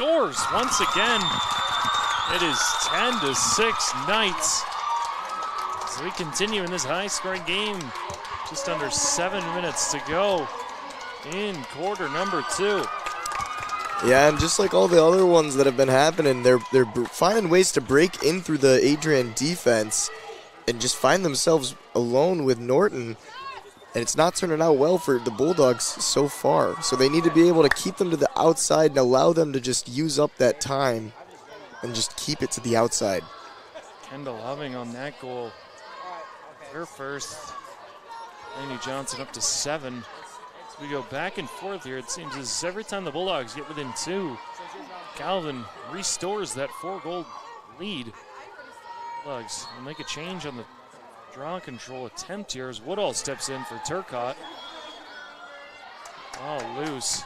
scores once again. It is 10-6 Knights. As we continue in this high-scoring game, just under 7 minutes to go in quarter number 2. Yeah, and just like all the other ones that have been happening, they're finding ways to break in through the Adrian defense and just find themselves alone with Norton. And it's not turning out well for the Bulldogs so far. So they need to be able to keep them to the outside and allow them to just use up that time and just keep it to the outside. Kendall Hoving on that goal. Her first. Lainey Johnson up to 7. As we go back and forth here, it seems as every time the Bulldogs get within 2, Calvin restores that 4-goal lead. Bulldogs will make a change on the draw control attempt here as Woodall steps in for Turcotte. Oh, loose.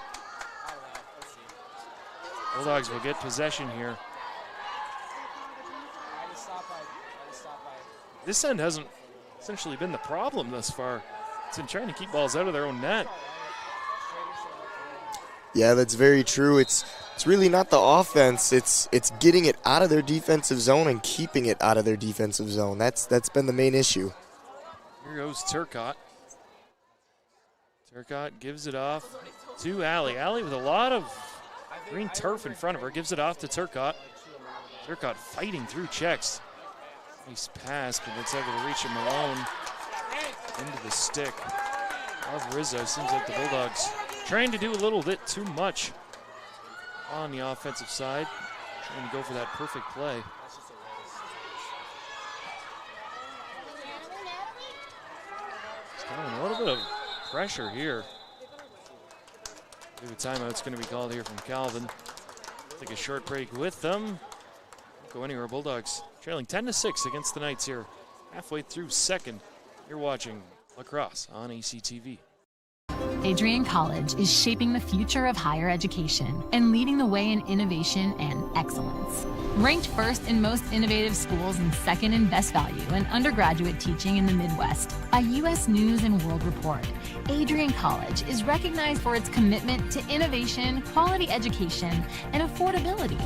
Bulldogs will get possession here. This end hasn't essentially been the problem thus far. It's been trying to keep balls out of their own net. Yeah, that's very true. It's really not the offense. It's getting it out of their defensive zone and keeping it out of their defensive zone. That's been the main issue. Here goes Turcotte. Turcotte gives it off to Allie. Allie with a lot of green turf in front of her. Gives it off to Turcotte. Turcotte fighting through checks. Nice pass, but it's able to reach him alone into the stick of Rizzo. Seems like the Bulldogs trying to do a little bit too much on the offensive side. Trying to go for that perfect play. A little bit of pressure here. Maybe a timeout's going to be called here from Calvin. Take a short break with them. Won't go anywhere. Bulldogs trailing 10-6 against the Knights here. Halfway through second. You're watching Lacrosse on ACTV. Adrian College is shaping the future of higher education and leading the way in innovation and excellence. Ranked first in most innovative schools and second in best value in undergraduate teaching in the Midwest by U.S. News and World Report, Adrian College is recognized for its commitment to innovation, quality education, and affordability.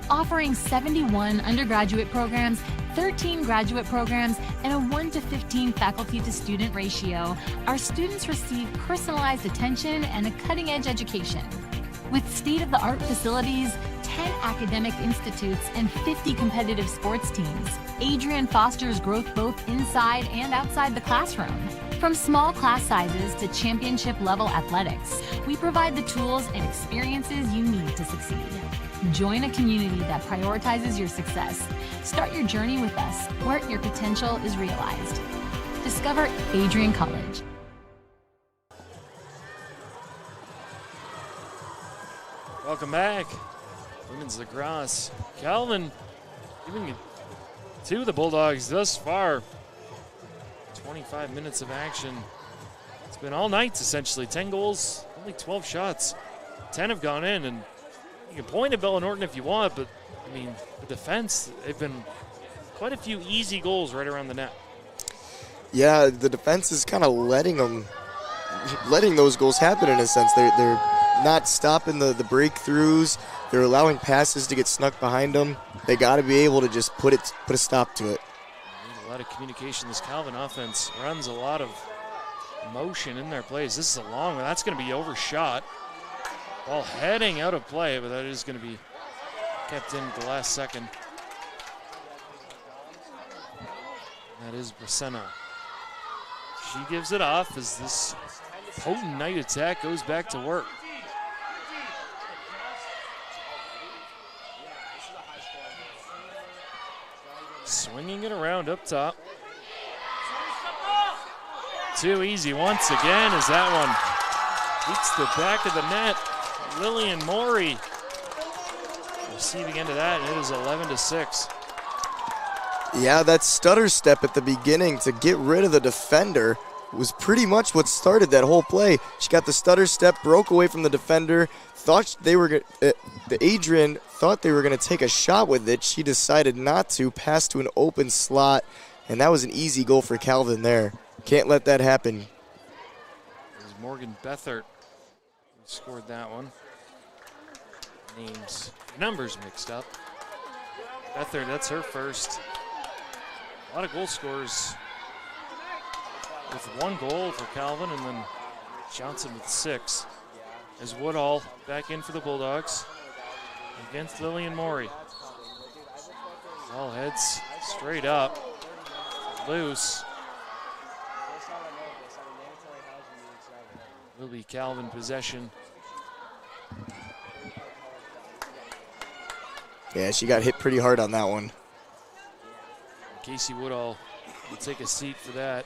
Offering 71 undergraduate programs, 13 graduate programs, and a 1-to-15 faculty-to-student ratio, our students receive personalized attention and a cutting-edge education. With state-of-the-art facilities, 10 academic institutes, and 50 competitive sports teams, Adrian fosters growth both inside and outside the classroom. From small class sizes to championship-level athletics, we provide the tools and experiences you need to succeed. Join a community that prioritizes your success. Start your journey with us, where your potential is realized. Discover Adrian College. Welcome back. Women's lacrosse. Calvin giving it to the Bulldogs thus far. 25 minutes of action. It's been all Knights essentially. 10 goals, only 12 shots. 10 have gone in, and you can point at Bella Norton if you want, but I mean, the defense, they've been quite a few easy goals right around the net. Yeah, the defense is kind of letting those goals happen in a sense. They're not stopping the breakthroughs. They're allowing passes to get snuck behind them. They got to be able to just put a stop to it. A lot of communication. This Calvin offense runs a lot of motion in their plays. This is a long one. That's going to be overshot. Ball heading out of play, but that is going to be kept in at the last second. That is Bracena. She gives it off as this potent Knight attack goes back to work. Swinging it around up top. Too easy once again as that one beats the back of the net. Lillian Morey receiving into that, and it is 11-6. Yeah, that stutter step at the beginning to get rid of the defender was pretty much what started that whole play. She got the stutter step, broke away from the defender, thought they were Adrian thought they were going to take a shot with it. She decided not to, pass to an open slot, and that was an easy goal for Calvin there. Can't let that happen. It was Morgan Bethert who scored that one. Names numbers mixed up. Beathard, that's her first. A lot of goal scorers with 1 goal for Calvin, and then Johnson with 6. As Woodall back in for the Bulldogs against Lillian Morey. Ball heads straight up, loose. Will be Calvin possession. Yeah, she got hit pretty hard on that one. Casey Woodall will take a seat for that.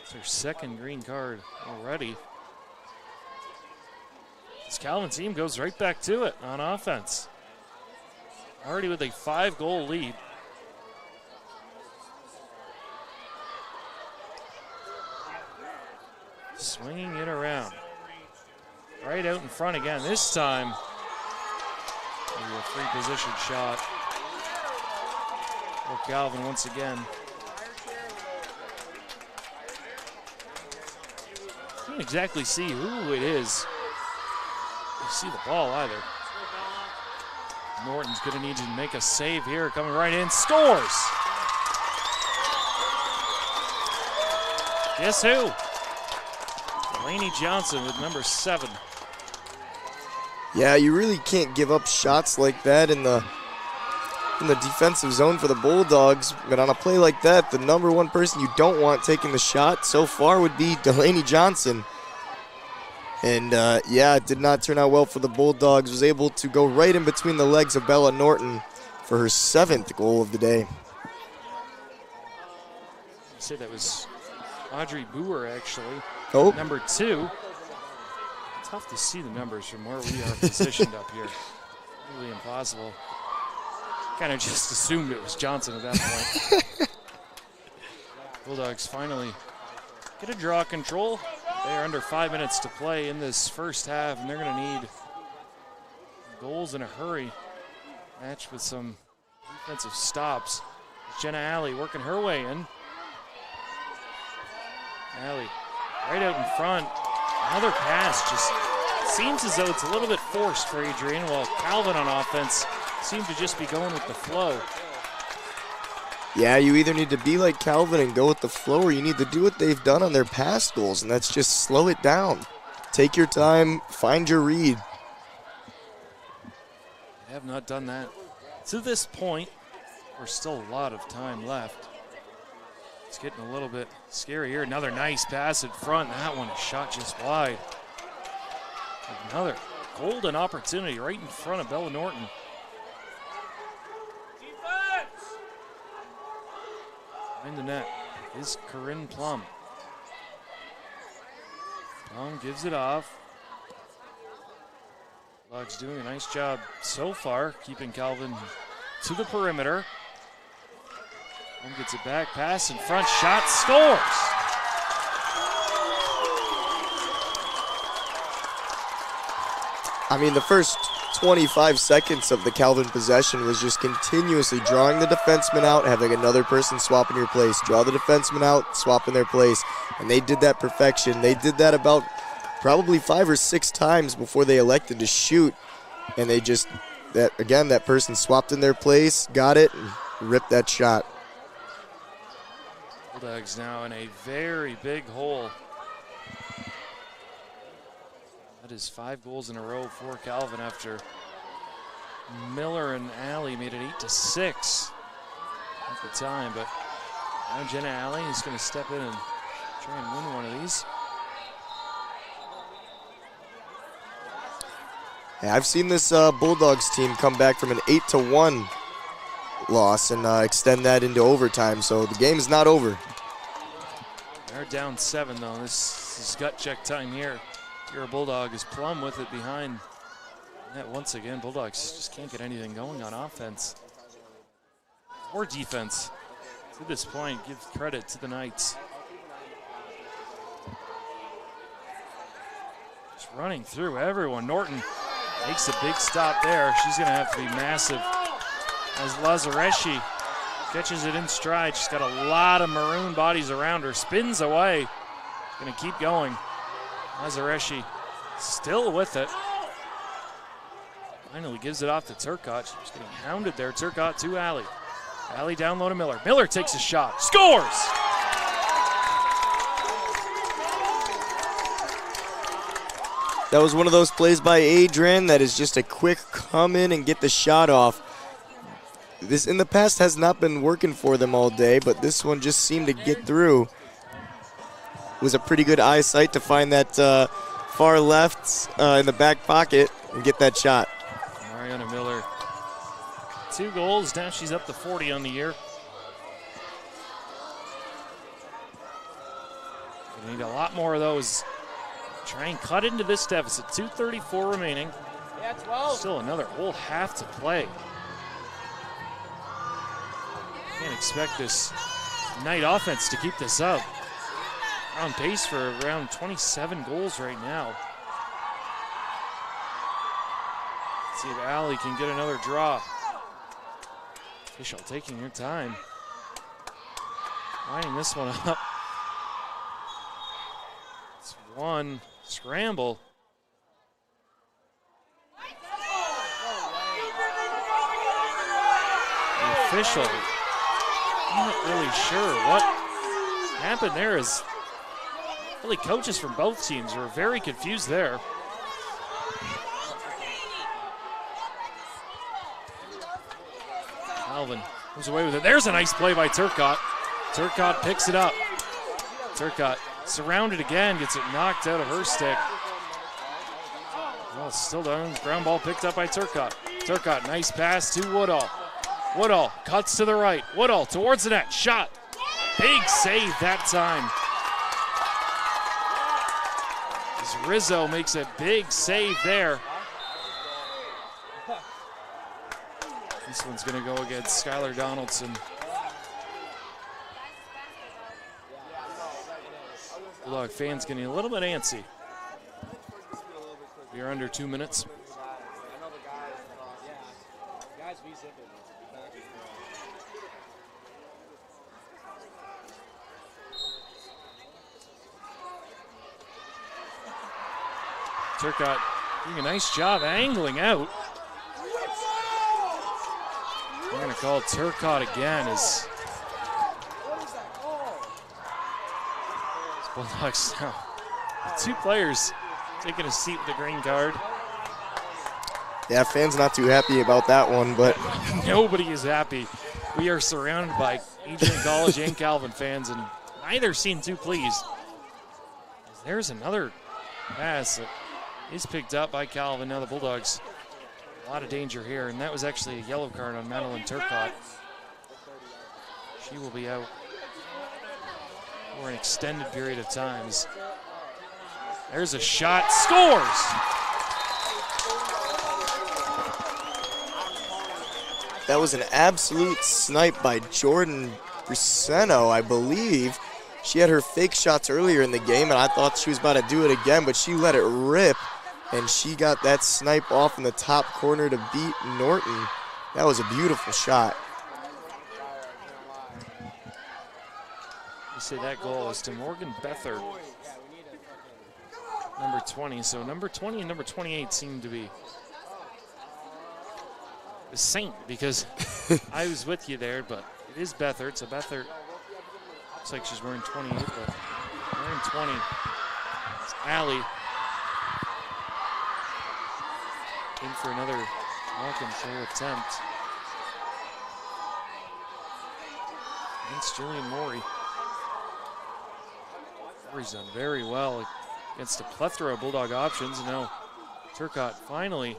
It's her second green card already. This Calvin team goes right back to it on offense. Already with a 5-goal lead. Swinging it around. Right out in front again. This time, a free position shot. For Calvin once again. Can't exactly see who it is. You see the ball either. Norton's gonna need to make a save here. Coming right in, scores! Guess who? Delaney Johnson with number 7. Yeah, you really can't give up shots like that in the defensive zone for the Bulldogs. But on a play like that, the number 1 person you don't want taking the shot so far would be Delaney Johnson. And yeah, it did not turn out well for the Bulldogs. Was able to go right in between the legs of Bella Norton for her 7th goal of the day. I'd say that was Audrey Boer, actually. Oh. Number 2. Tough to see the numbers from where we are positioned up here. Really impossible. Kind of just assumed it was Johnson at that point. Bulldogs finally get a draw control. They are under 5 minutes to play in this first half, and they're going to need goals in a hurry. Match with some defensive stops. Jenna Alley working her way in. Alley right out in front. Another pass just seems as though it's a little bit forced for Adrian, while Calvin on offense seemed to just be going with the flow. Yeah, you either need to be like Calvin and go with the flow, or you need to do what they've done on their past goals, and that's just slow it down. Take your time, find your read. They have not done that to this point. There's still a lot of time left. It's getting a little bit scary here. Another nice pass in front. That one is shot just wide. Another golden opportunity right in front of Bella Norton. Behind the net is Corinne Plum. Plum gives it off. Bulldogs doing a nice job so far, keeping Calvin to the perimeter. Plum gets it back, pass in front, shot, scores! I mean, the first 25 seconds of the Calvin possession was just continuously drawing the defenseman out, having another person swap in your place, draw the defenseman out, swap in their place, and they did that perfection. They did that about probably 5 or 6 times before they elected to shoot, and they just, that person swapped in their place, got it, and ripped that shot. Bulldogs now in a very big hole. That is 5 goals in a row for Calvin after Miller and Alley made it 8-6 at the time. But now Jenna Alley is going to step in and try and win one of these. Yeah, I've seen this Bulldogs team come back from an 8-1 loss and extend that into overtime, so the game's not over. They're down 7 though. This is gut check time here. You're a Bulldog is Plum with it behind net once again. Bulldogs just can't get anything going on offense or defense. To this point, give credit to the Knights. Just running through everyone. Norton makes a big stop there. She's going to have to be massive as Lazareschi catches it in stride. She's got a lot of maroon bodies around her. Spins away. Going to keep going. Lazareschi still with it. Finally gives it off to Turcotte. She's getting hounded there. Turcotte to Alley. Alley down low to Miller. Miller takes a shot. Scores! That was one of those plays by Adrian that is just a quick come in and get the shot off. This in the past has not been working for them all day, but this one just seemed to get through. It was a pretty good eyesight to find that far left in the back pocket and get that shot. Mariana Miller, 2 goals. Now she's up to 40 on the year. We need a lot more of those. Try and cut into this deficit. 2:34 remaining. Yeah, 12. Still another whole half to play. Can't expect this Knight offense to keep this up. On pace for around 27 goals right now. Let's see if Alley can get another draw. Official taking her time. Lining this one up. It's one scramble. The official, I'm not really sure what happened there. Is really coaches from both teams were very confused there. Alvin comes away with it. There's a nice play by Turcotte. Turcotte picks it up. Turcotte surrounded again, gets it knocked out of her stick. Well, still down. Ground ball picked up by Turcotte. Turcotte, nice pass to Woodall. Woodall cuts to the right. Woodall towards the net. Shot. Big save that time. As Rizzo makes a big save there. This one's going to go against Skylar Donaldson. Bulldog fans getting a little bit antsy. We are under 2 minutes. Turcotte doing a nice job angling out. We're going to call Turcotte again as Bulldogs now. 2 players taking a seat with the green card. Yeah, fans not too happy about that one, but nobody is happy. We are surrounded by Adrian College and Calvin fans, and neither seem too pleased. There's another pass that is picked up by Calvin. Now the Bulldogs, a lot of danger here, and that was actually a yellow card on Madeline Turcotte. She will be out for an extended period of times. There's a shot, scores! that was an absolute snipe by Jordan Bruseno, I believe. She had her fake shots earlier in the game, and I thought she was about to do it again, but she let it rip, and she got that snipe off in the top corner to beat Norton. That was a beautiful shot. You say that goal is to Morgan Bethard, number 20. So number 20 and number 28 seem to be the same, because I was with you there, but it is Bethard. So Bethard looks like she's wearing 28, but wearing 20. It's Alley in for another walk-and-throw attempt against Jillian Morey. Morey's done very well against a plethora of Bulldog options. And now Turcotte finally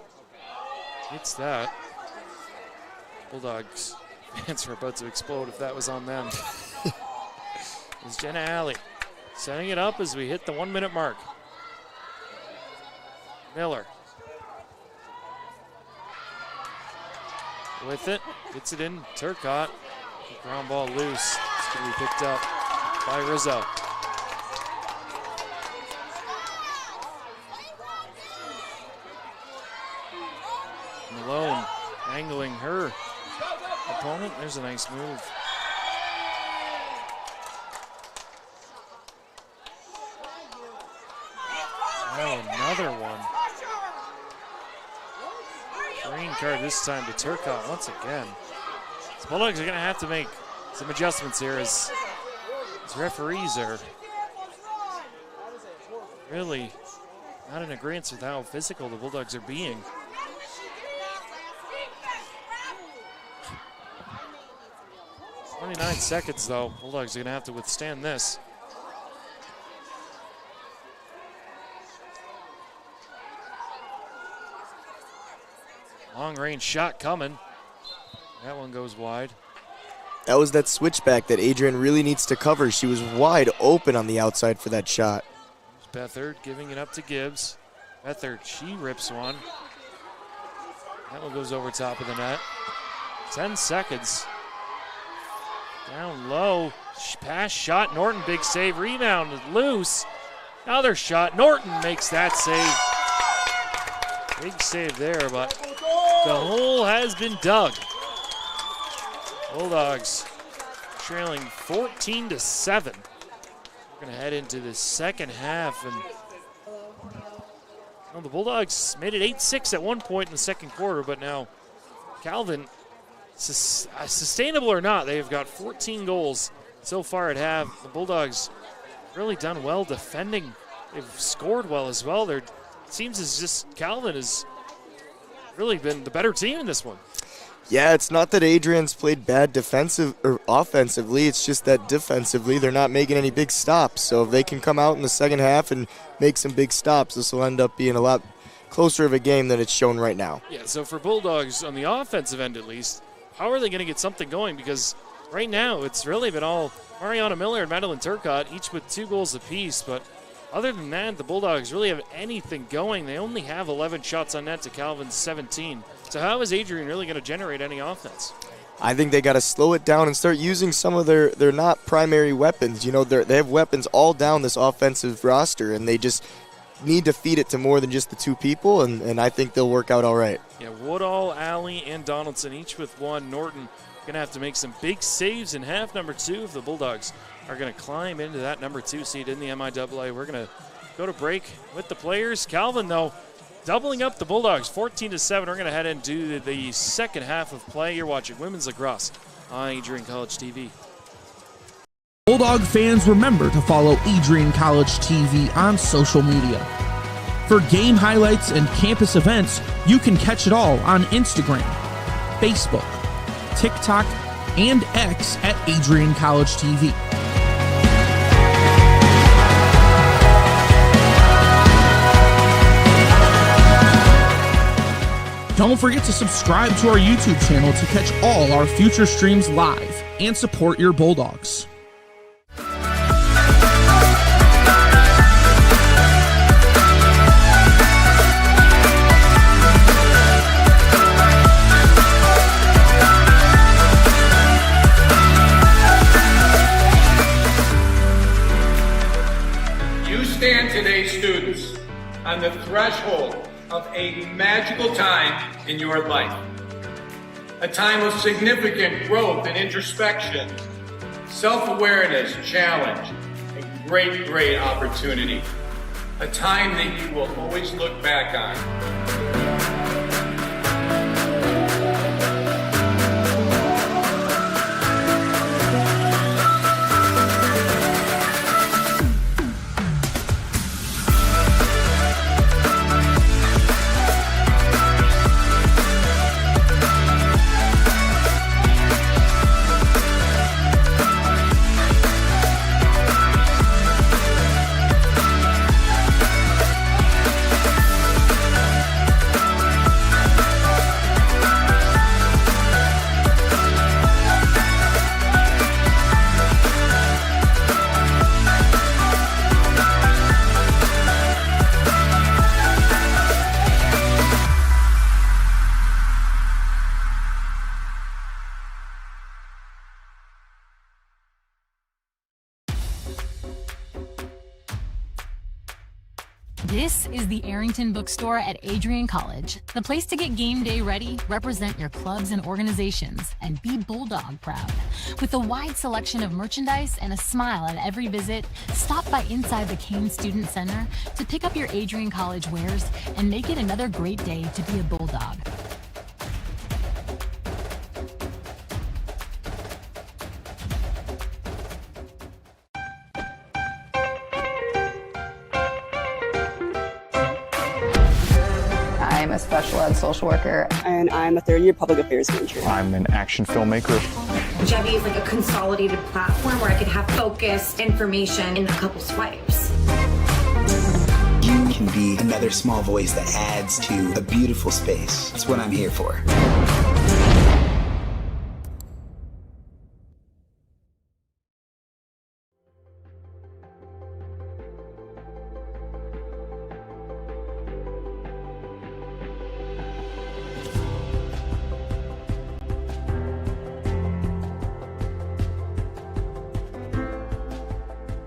gets that. Bulldogs fans are about to explode if that was on them. It's Jenna Alley setting it up as we hit the 1 minute mark. Miller with it, gets it in. Turcotte, ground ball loose. It's going to be picked up by Rizzo. Malone angling her opponent. There's a nice move. Oh, another one. green card this time to Turcotte once again. The Bulldogs are going to have to make some adjustments here as referees are really not in agreement with how physical the Bulldogs are being. "29 seconds, though. Bulldogs are going to have to withstand this. Long-range shot coming. That one goes wide. That was that switchback that Adrian really needs to cover. She was wide open on the outside for that shot. Beathard giving it up to Gibbs. Beathard, she rips one. That one goes over top of the net. 10 seconds. Down low. Pass shot. Norton, big save. Rebound loose. Another shot. Norton makes that save. Big save there, but the hole has been dug. Bulldogs trailing 14-7. We're going to head into the second half, and the Bulldogs made it 8-6 at one point in the second quarter, but now Calvin, sustainable or not, they've got 14 goals so far at half. The Bulldogs really done well defending. They've scored well as well. It seems as just Calvin has really been the better team in this one. Yeah, it's not that Adrian's played bad defensive or offensively. It's just that defensively they're not making any big stops. So if they can come out in the second half and make some big stops, this will end up being a lot closer of a game than it's shown right now. Yeah, so for Bulldogs on the offensive end at least, how are they going to get something going? Because right now it's really been all Mariana Miller and Madeline Turcotte, each with 2 goals apiece. But other than that, the Bulldogs really have anything going. They only have 11 shots on net to Calvin's 17. So how is Adrian really going to generate any offense? I think they got to slow it down and start using some of their not primary weapons. You know, they have weapons all down this offensive roster, and they just need to feed it to more than just the 2 people, and I think they'll work out all right. Yeah, Woodall, Alley, and Donaldson each with 1. Norton going to have to make some big saves in half number 2 if the Bulldogs are going to climb into that number 2 seed in the MIAA. We're going to go to break with the players. Calvin, though, doubling up the Bulldogs, 14-7. We're going to head into the second half of play. You're watching Women's Lacrosse on Adrian College TV. Bulldog fans, remember to follow Adrian College TV on social media. For game highlights and campus events, you can catch it all on Instagram, Facebook, TikTok, and X at Adrian College TV. Don't forget to subscribe to our YouTube channel to catch all our future streams live and support your Bulldogs. You stand today, students, on the threshold of a magical time in your life. A time of significant growth and introspection, self-awareness, challenge, and great opportunity. A time that you will always look back on. This is the Arrington Bookstore at Adrian College, the place to get game day ready, represent your clubs and organizations, and be Bulldog proud. With a wide selection of merchandise and a smile at every visit, stop by inside the Kane Student Center to pick up your Adrian College wares and make it another great day to be a Bulldog. I am a special ed social worker. And I'm a third-year public affairs major. I'm an action filmmaker. Jevi is like a consolidated platform where I could have focused information in a couple swipes. You can be another small voice that adds to a beautiful space. That's what I'm here for.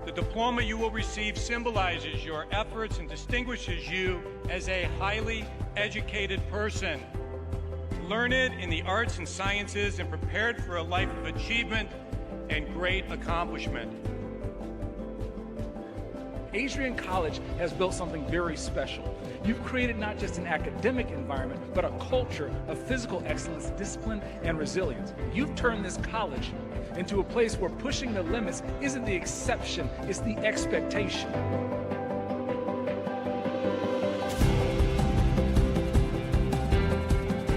The diploma you will receive symbolizes your efforts and distinguishes you as a highly educated person, learned in the arts and sciences and prepared for a life of achievement and great accomplishment. Adrian College has built something very special. You've created not just an academic environment, but a culture of physical excellence, discipline, and resilience. You've turned this college into a place where pushing the limits isn't the exception, it's the expectation.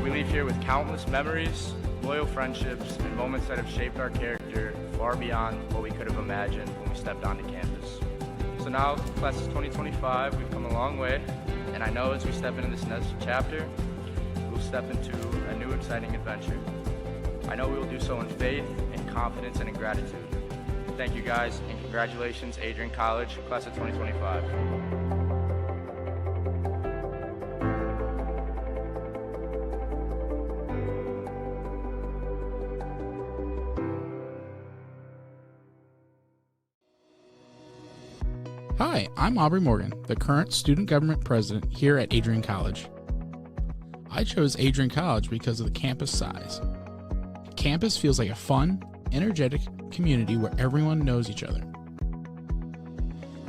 We leave here with countless memories, loyal friendships, and moments that have shaped our character far beyond what we could have imagined when we stepped onto campus. So now, class of 2025, we've come a long way, and I know as we step into this next chapter, we'll step into a new exciting adventure. I know we will do so in faith, in confidence, and in gratitude. Thank you guys, and congratulations, Adrian College, class of 2025. Hi, I'm Aubrey Morgan, the current student government president here at Adrian College. I chose Adrian College because of the campus size. Campus feels like a fun, energetic community where everyone knows each other.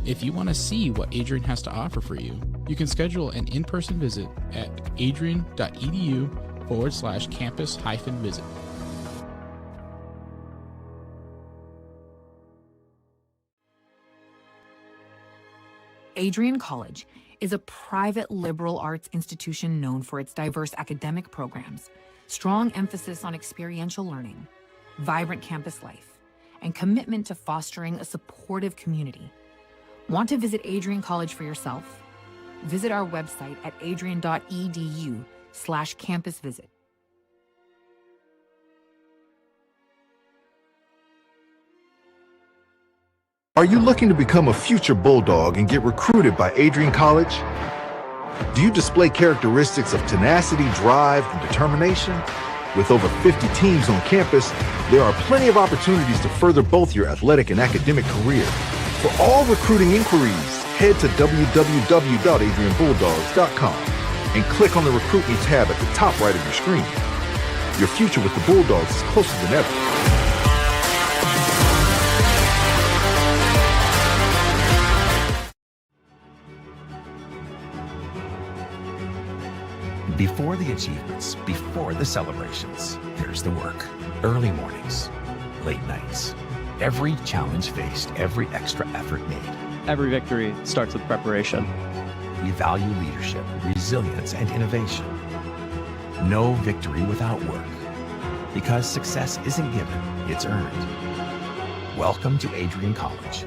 If you want to see what Adrian has to offer for you, you can schedule an in-person visit at adrian.edu/campus-visit. Adrian College is a private liberal arts institution known for its diverse academic programs, strong emphasis on experiential learning, vibrant campus life, and commitment to fostering a supportive community. Want to visit Adrian College for yourself? Visit our website at adrian.edu/campus-visit. Are you looking to become a future Bulldog and get recruited by Adrian College? Do you display characteristics of tenacity, drive, and determination? With over 50 teams on campus, there are plenty of opportunities to further both your athletic and academic career. For all recruiting inquiries, head to www.adrianbulldogs.com and click on the Recruit Me tab at the top right of your screen. Your future with the Bulldogs is closer than ever. Before the achievements, before the celebrations, there's the work. Early mornings, late nights. Every challenge faced, every extra effort made. Every victory starts with preparation. We value leadership, resilience, and innovation. No victory without work. Because success isn't given, it's earned. Welcome to Adrian College.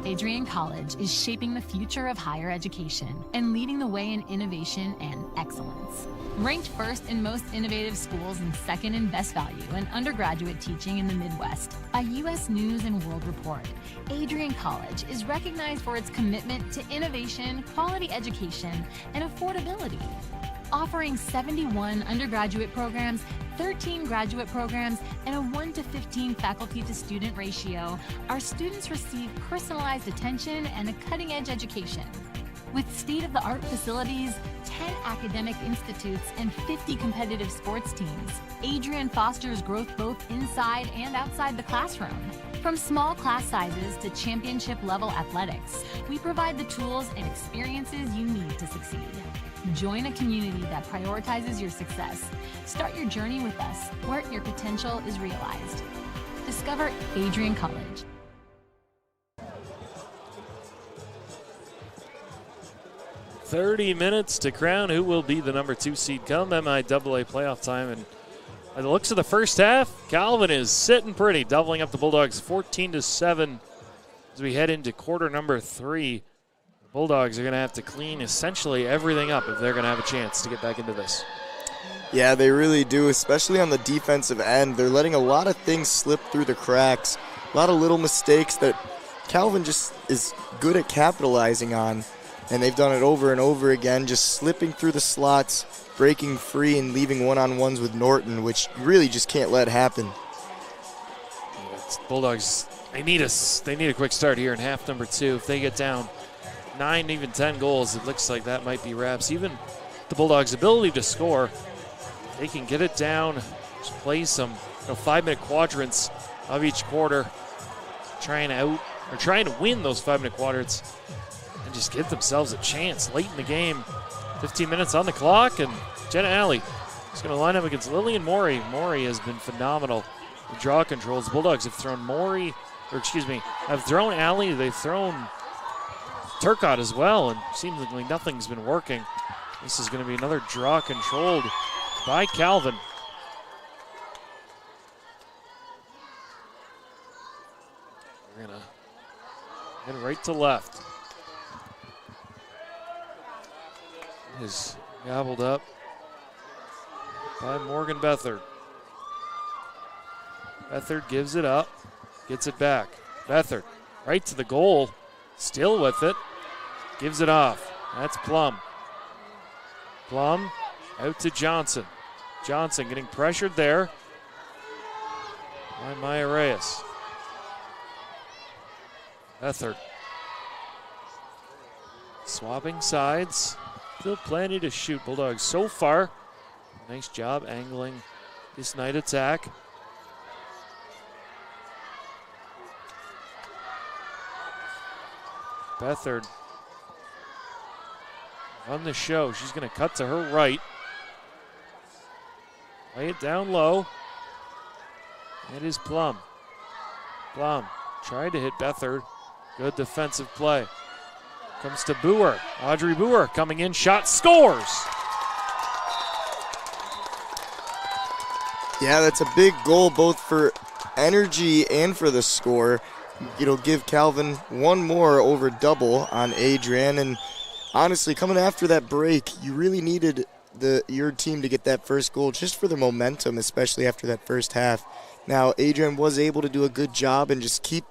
Adrian College is shaping the future of higher education and leading the way in innovation and excellence. Ranked first in most innovative schools and second in best value in undergraduate teaching in the Midwest by U.S. News and World Report, Adrian College is recognized for its commitment to innovation, quality education, and affordability. Offering 71 undergraduate programs, 13 graduate programs, and a 1-to-15 faculty-to-student ratio, our students receive personalized attention and a cutting-edge education. With state-of-the-art facilities, 10 academic institutes, and 50 competitive sports teams, Adrian fosters growth both inside and outside the classroom. From small class sizes to championship-level athletics, we provide the tools and experiences you need to succeed. Join a community that prioritizes your success. Start your journey with us, where your potential is realized. Discover Adrian College. 30 minutes to crown who will be the number 2 seed come MIAA playoff time. And by the looks of the first half, Calvin is sitting pretty, doubling up the Bulldogs 14-7 as we head into quarter number 3. The Bulldogs are going to have to clean essentially everything up if they're going to have a chance to get back into this. Yeah, they really do, especially on the defensive end. They're letting a lot of things slip through the cracks, a lot of little mistakes that Calvin just is good at capitalizing on. And they've done it over and over again, just slipping through the slots, breaking free, and leaving one-on-ones with Norton, which you really just can't let happen. Bulldogs, they need a quick start here in half number 2. If they get down 9, even 10 goals, it looks like that might be wraps. Even the Bulldogs' ability to score, they can get it down, just play some 5-minute quadrants of each quarter, trying to win those 5-minute quadrants and just give themselves a chance late in the game. 15 minutes on the clock, and Jenna Alley is going to line up against Lillian Morey. Morey has been phenomenal with draw controls. The Bulldogs have thrown Alley, they've thrown Turcotte as well, and seemingly nothing's been working. This is going to be another draw controlled by Calvin. We're going to head right to left. Is gobbled up by Morgan Beathard. Beathard gives it up, gets it back. Beathard right to the goal, still with it, gives it off. That's Plum. Plum out to Johnson. Johnson getting pressured there by Maya Reyes. Beathard swapping sides. Still plenty to shoot. Bulldogs so far. Nice job angling this night attack. Beathard on the show. She's going to cut to her right. Lay it down low. It is Plum. Plum tried to hit Beathard. Good defensive play. Comes to Boer. Audrey Boer coming in. Shot, scores. Yeah, that's a big goal both for energy and for the score. It'll give Calvin one more over double on Adrian. And honestly, coming after that break, you really needed your team to get that first goal just for the momentum, especially after that first half. Now, Adrian was able to do a good job and just keep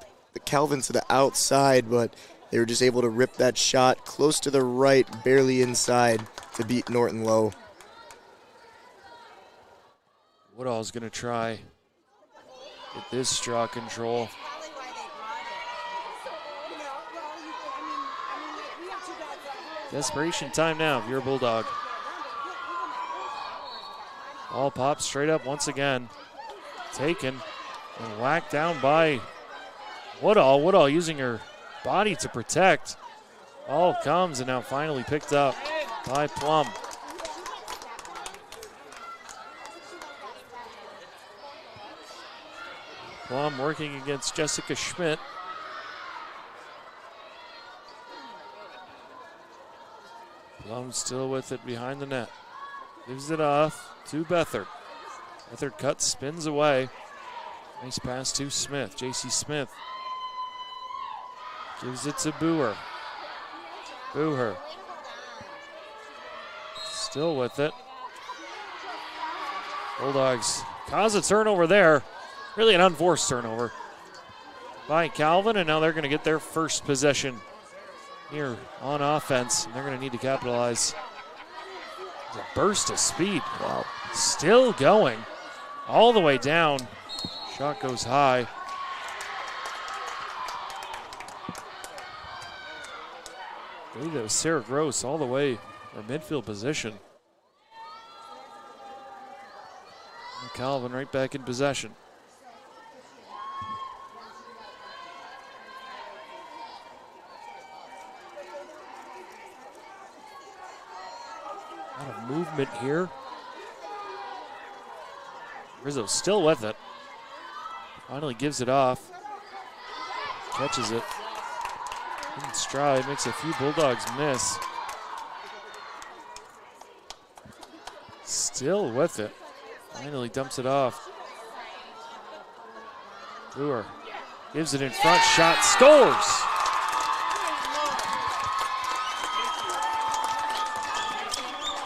Calvin to the outside, but they were just able to rip that shot close to the right, barely inside, to beat Norton low. Woodall's going to try get this draw control. Desperation time now if you're a Bulldog. Ball pops straight up once again. Taken and whacked down by Woodall. Woodall using her body to protect. Ball comes and now finally picked up by Plum. Plum working against Jessica Schmidt. Plum still with it behind the net. Gives it off to Beathard. Beathard cuts, spins away. Nice pass to Smith. J.C. Smith gives it to Boer. Boer still with it. Bulldogs cause a turnover there. Really an unforced turnover by Calvin, and now they're going to get their first possession here on offense, and they're going to need to capitalize. A burst of speed. Wow. Still going all the way down. Shot goes high. I believe that was Sarah Gross all the way for midfield position. And Calvin right back in possession. A lot of movement here. Rizzo still with it. Finally gives it off. Catches it. In stride, makes a few Bulldogs miss. Still with it. Finally dumps it off. Brewer gives it in front, shot, scores!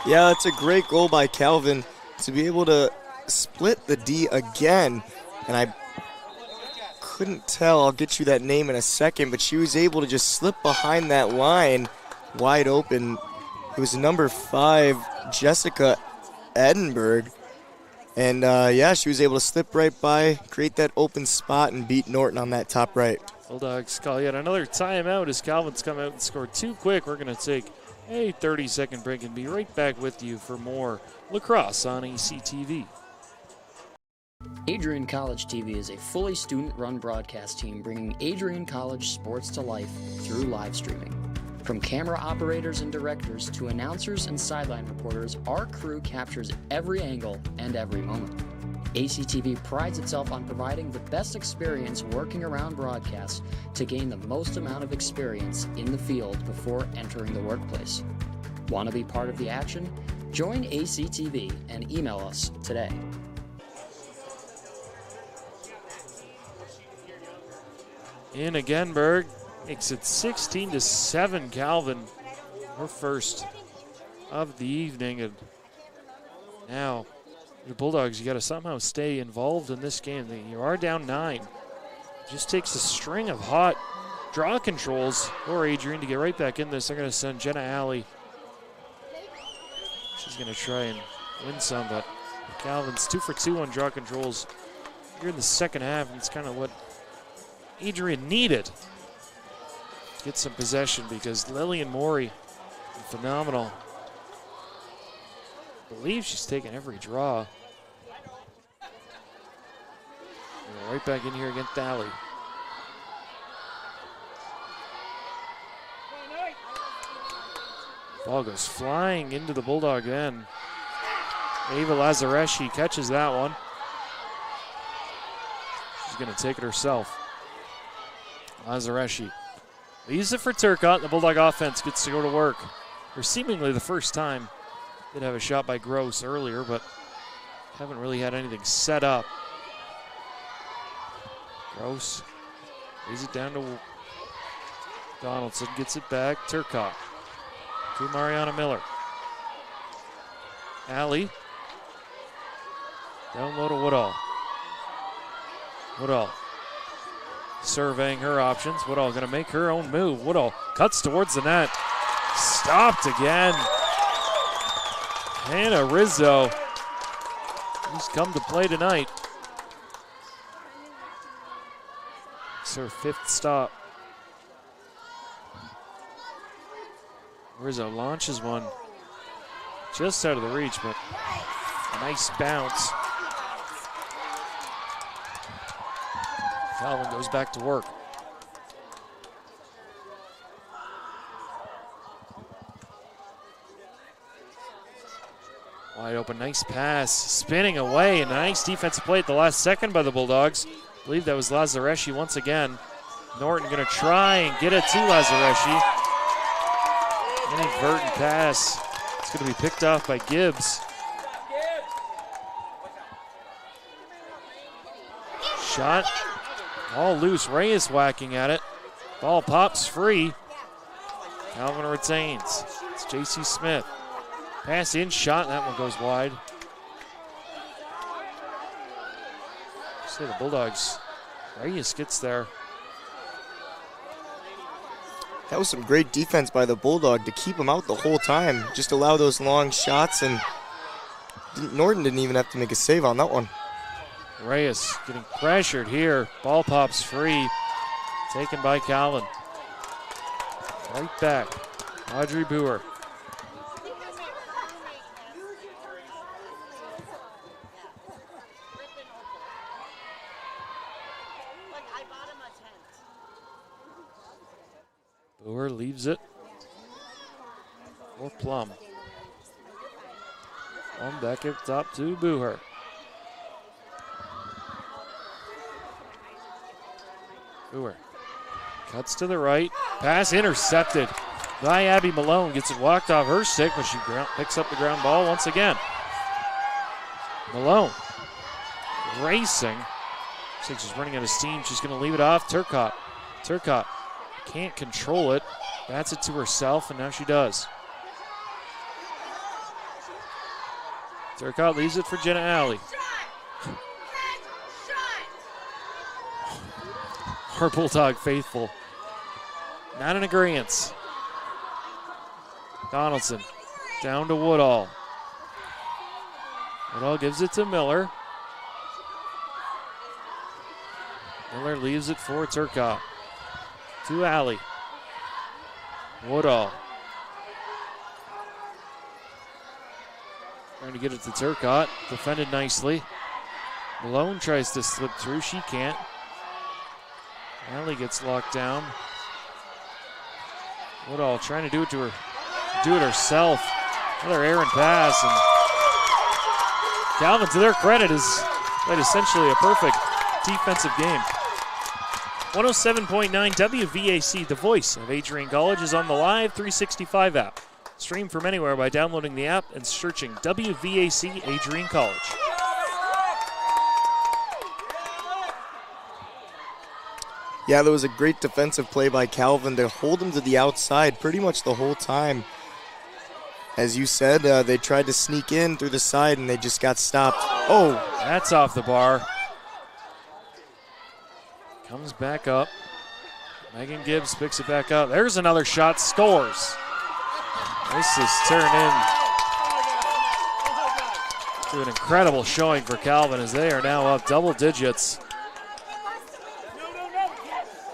Yeah, it's a great goal by Calvin to be able to split the D again. And I couldn't tell, I'll get you that name in a second, but she was able to just slip behind that line wide open. It was number 5, Jessica Edinburgh. And yeah, she was able to slip right by, create that open spot, and beat Norton on that top right. Bulldogs call yet another timeout as Calvin's come out and scored too quick. We're going to take a 30-second break and be right back with you for more Lacrosse on ACTV. Adrian College TV is a fully student-run broadcast team bringing Adrian College sports to life through live streaming. From camera operators and directors to announcers and sideline reporters, our crew captures every angle and every moment. ACTV prides itself on providing the best experience working around broadcasts to gain the most amount of experience in the field before entering the workplace. Want to be part of the action? Join ACTV and email us today. In again, Berg makes it 16-7. Calvin, her first of the evening, and now the Bulldogs, you got to somehow stay involved in this game. You are down 9. It just takes a string of hot draw controls for Adrian to get right back in this. They're going to send Jenna Alley. She's going to try and win some, but Calvin's 2 for 2 on draw controls here in the second half, and it's kind of what Adrian needed to get some possession because Lillian Morey, phenomenal. I believe she's taken every draw. And right back in here against Alley. Ball goes flying into the Bulldog end. Ava Lazareschi catches that one. She's going to take it herself. Lazareschi leaves it for Turcotte. The Bulldog offense gets to go to work for seemingly the first time. Did have a shot by Gross earlier, but haven't really had anything set up. Gross lays it down to Donaldson, gets it back. Turcotte to Mariana Miller. Alley down low to Woodall. Woodall surveying her options. Woodall going to make her own move. Woodall cuts towards the net. Stopped again. Hannah Rizzo, who's come to play tonight. It's her 5th stop. Rizzo launches one just out of the reach, but a nice bounce. Calvin goes back to work. Wide open, nice pass, spinning away, and a nice defensive play at the last second by the Bulldogs. I believe that was Lazareschi once again. Norton gonna try and get it to Lazareschi. Inadvertent pass. It's gonna be picked off by Gibbs. Shot, all loose, Reyes whacking at it. Ball pops free. Calvin retains. It's J.C. Smith. Pass in, shot, that one goes wide. See the Bulldogs. Reyes gets there. That was some great defense by the Bulldog to keep him out the whole time. Just allow those long shots, and Norton didn't even have to make a save on that one. Reyes getting pressured here. Ball pops free. Taken by Calvin. Right back. Audrey Boer. Boer leaves it for Plum. Plum back up top to Boer. Boer cuts to the right. Pass intercepted by Abby Malone. Gets it walked off her stick, but she picks up the ground ball once again. Malone racing. Looks like she's running out of steam. She's going to leave it off. Turcotte can't control it. Bats it to herself, and now she does. Turcotte leaves it for Jenna Alley. Our Bulldog faithful not in agreeance. Donaldson down to Woodall. Woodall gives it to Miller. Miller leaves it for Turcotte. To Alley. Woodall. Trying to get it to Turcotte. Defended nicely. Malone tries to slip through. She can't. Alley gets locked down. Woodall trying to do it herself. Another errant pass. And Calvin, to their credit, has played essentially a perfect defensive game. 107.9 WVAC, the voice of Adrian College, is on the Live 365 app. Stream from anywhere by downloading the app and searching WVAC Adrian College. Yeah, there was a great defensive play by Calvin to hold him to the outside pretty much the whole time. As you said, they tried to sneak in through the side and they just got stopped. Oh, that's off the bar. Comes back up. Megan Gibbs picks it back up. There's another shot, scores. This is turned in to an incredible showing for Calvin as they are now up double digits.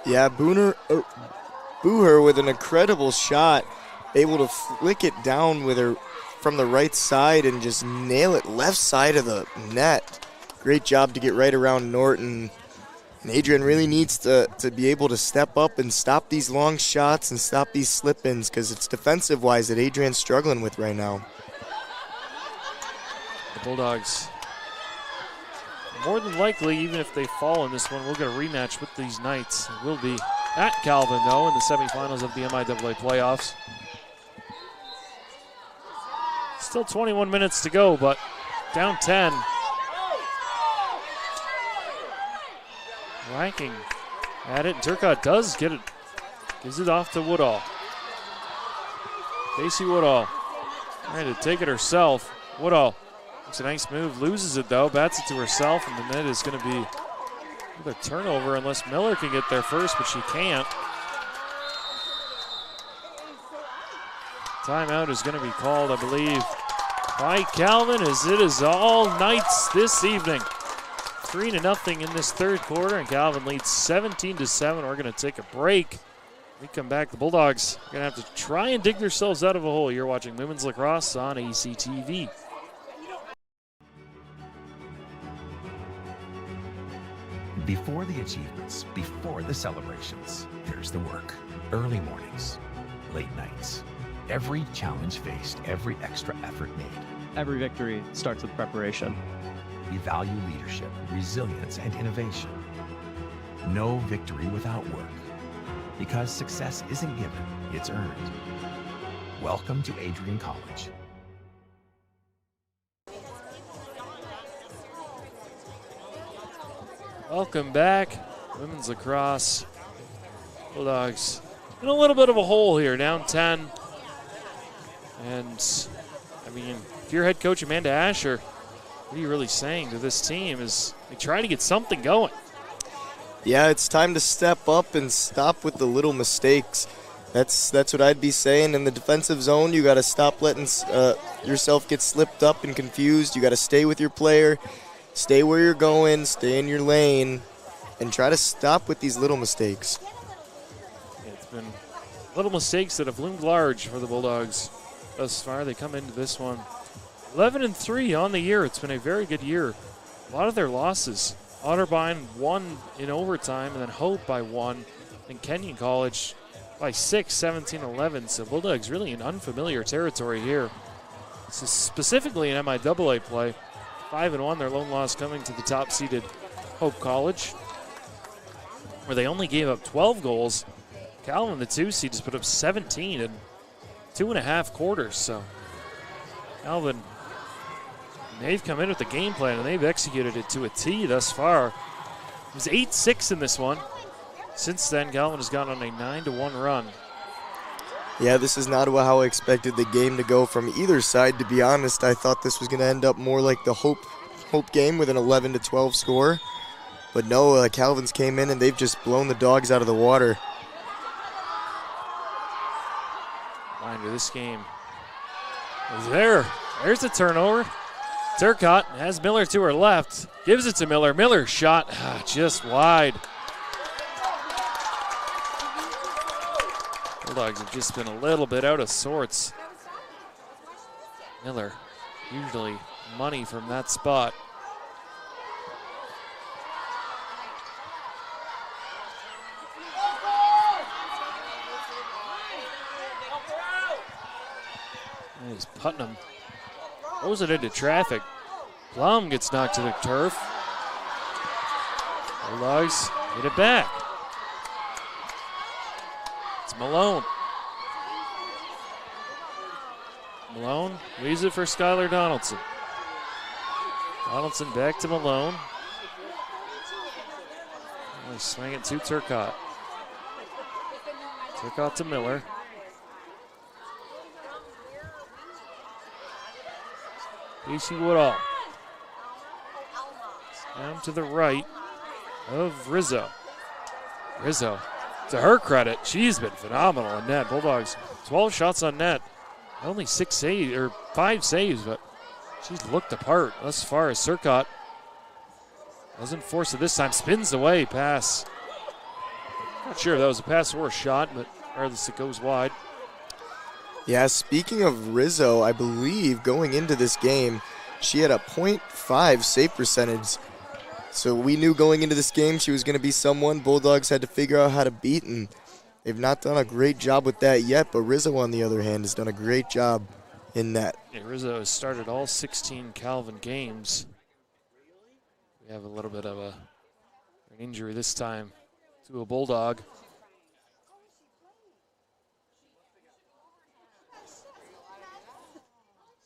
Yeah, Booher with an incredible shot, able to flick it down with her from the right side and just nail it left side of the net. Great job to get right around Norton. And Adrian really needs to be able to step up and stop these long shots and stop these slip-ins because it's defensive-wise that Adrian's struggling with right now. The Bulldogs, more than likely, even if they fall in this one, we'll get a rematch with these Knights. It will be at Calvin, though, in the semifinals of the MIAA playoffs. Still 21 minutes to go, but down 10. Ranking at it. Turcotte does get it. Gives it off to Woodall. Casey Woodall trying to take it herself. Woodall makes a nice move. Loses it though. Bats it to herself, and the net is going to be another turnover unless Miller can get there first, but she can't. Timeout is going to be called, I believe, by Calvin, as it is all Knights this evening. 3-0 in this third quarter, and Calvin leads 17-7. We're going to take a break. When we come back, the Bulldogs are going to have to try and dig themselves out of a hole. You're watching Women's Lacrosse on ACTV. Before the achievements, before the celebrations, there's the work. Early mornings, late nights. Every challenge faced, every extra effort made. Every victory starts with preparation. We value leadership, resilience, and innovation. No victory without work. Because success isn't given, it's earned. Welcome to Adrian College. Welcome back. Women's Lacrosse. Bulldogs in a little bit of a hole here, down 10. And, I mean, if you're head coach Amanda Asher, what are you really saying to this team is they try to get something going? Yeah, it's time to step up and stop with the little mistakes. That's what I'd be saying. In the defensive zone, you got to stop letting yourself get slipped up and confused. You got to stay with your player, stay where you're going, stay in your lane, and try to stop with these little mistakes. It's been little mistakes that have loomed large for the Bulldogs thus far. They come into this one 11-3 on the year. It's been a very good year. A lot of their losses. Otterbein won in overtime, and then Hope by 1, and Kenyon College by 6, 17-11. So Bulldogs really in unfamiliar territory here. This is specifically in MIAA play. 5-1, their lone loss coming to the top-seeded Hope College, where they only gave up 12 goals. Calvin, the 2-seed, just put up 17 in 2.5 quarters. So Calvin They've come in with the game plan, and they've executed it to a T thus far. It was 8-6 in this one. Since then, Calvin has gone on a 9-1 run. Yeah, this is not how I expected the game to go from either side, to be honest. I thought this was going to end up more like the Hope game with an 11-12 score. But no, Calvin's came in and they've just blown the Dogs out of the water. Reminder, this game is there. There's the turnover. Turcotte has Miller to her left. Gives it to Miller. Miller's shot just wide. Bulldogs have just been a little bit out of sorts. Miller, usually money from that spot. As Putnam throws it into traffic. Plum gets knocked to the turf. Bulldogs get it back. It's Malone. Malone leaves it for Skylar Donaldson. Donaldson back to Malone. They swing it to Turcotte. Turcotte to Miller. Casey Woodall. Down to the right of Rizzo. Rizzo, to her credit, she's been phenomenal in net. Bulldogs, 12 shots on net. Only 5 saves, but she's looked apart thus far as Turcotte doesn't force it this time. Spins away, pass. Not sure if that was a pass or a shot, but regardless, it goes wide. Yeah, speaking of Rizzo, I believe going into this game, she had a .5 save percentage. So we knew going into this game she was going to be someone Bulldogs had to figure out how to beat, and they've not done a great job with that yet, but Rizzo, on the other hand, has done a great job in that. Yeah, Rizzo has started all 16 Calvin games. We have a little bit of an injury this time to a Bulldog.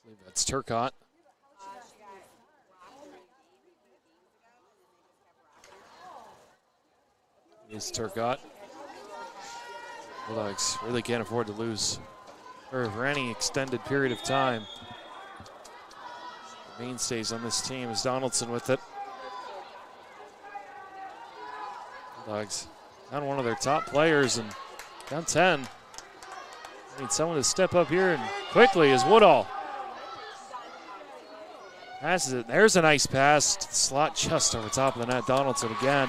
I believe that's Turcotte. Here's Turcotte. Bulldogs really can't afford to lose her for any extended period of time. The mainstays on this team is Donaldson with it. Bulldogs down one of their top players and down 10. They need someone to step up here and quickly is Woodall. Passes it. There's a nice pass. Slot just over top of the net. Donaldson again.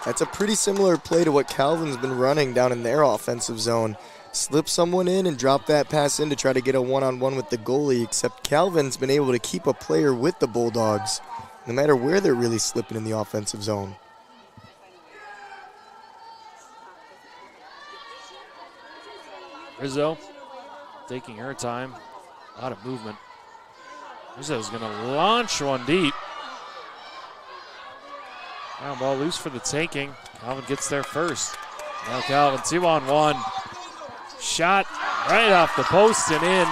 That's a pretty similar play to what Calvin's been running down in their offensive zone. Slip someone in and drop that pass in to try to get a one-on-one with the goalie, except Calvin's been able to keep a player with the Bulldogs, no matter where they're really slipping in the offensive zone. Rizzo taking her time. A lot of movement. Rizzo's going to launch one deep. Ground ball loose for the taking. Calvin gets there first. Now Calvin 2-on-1. Shot right off the post and in.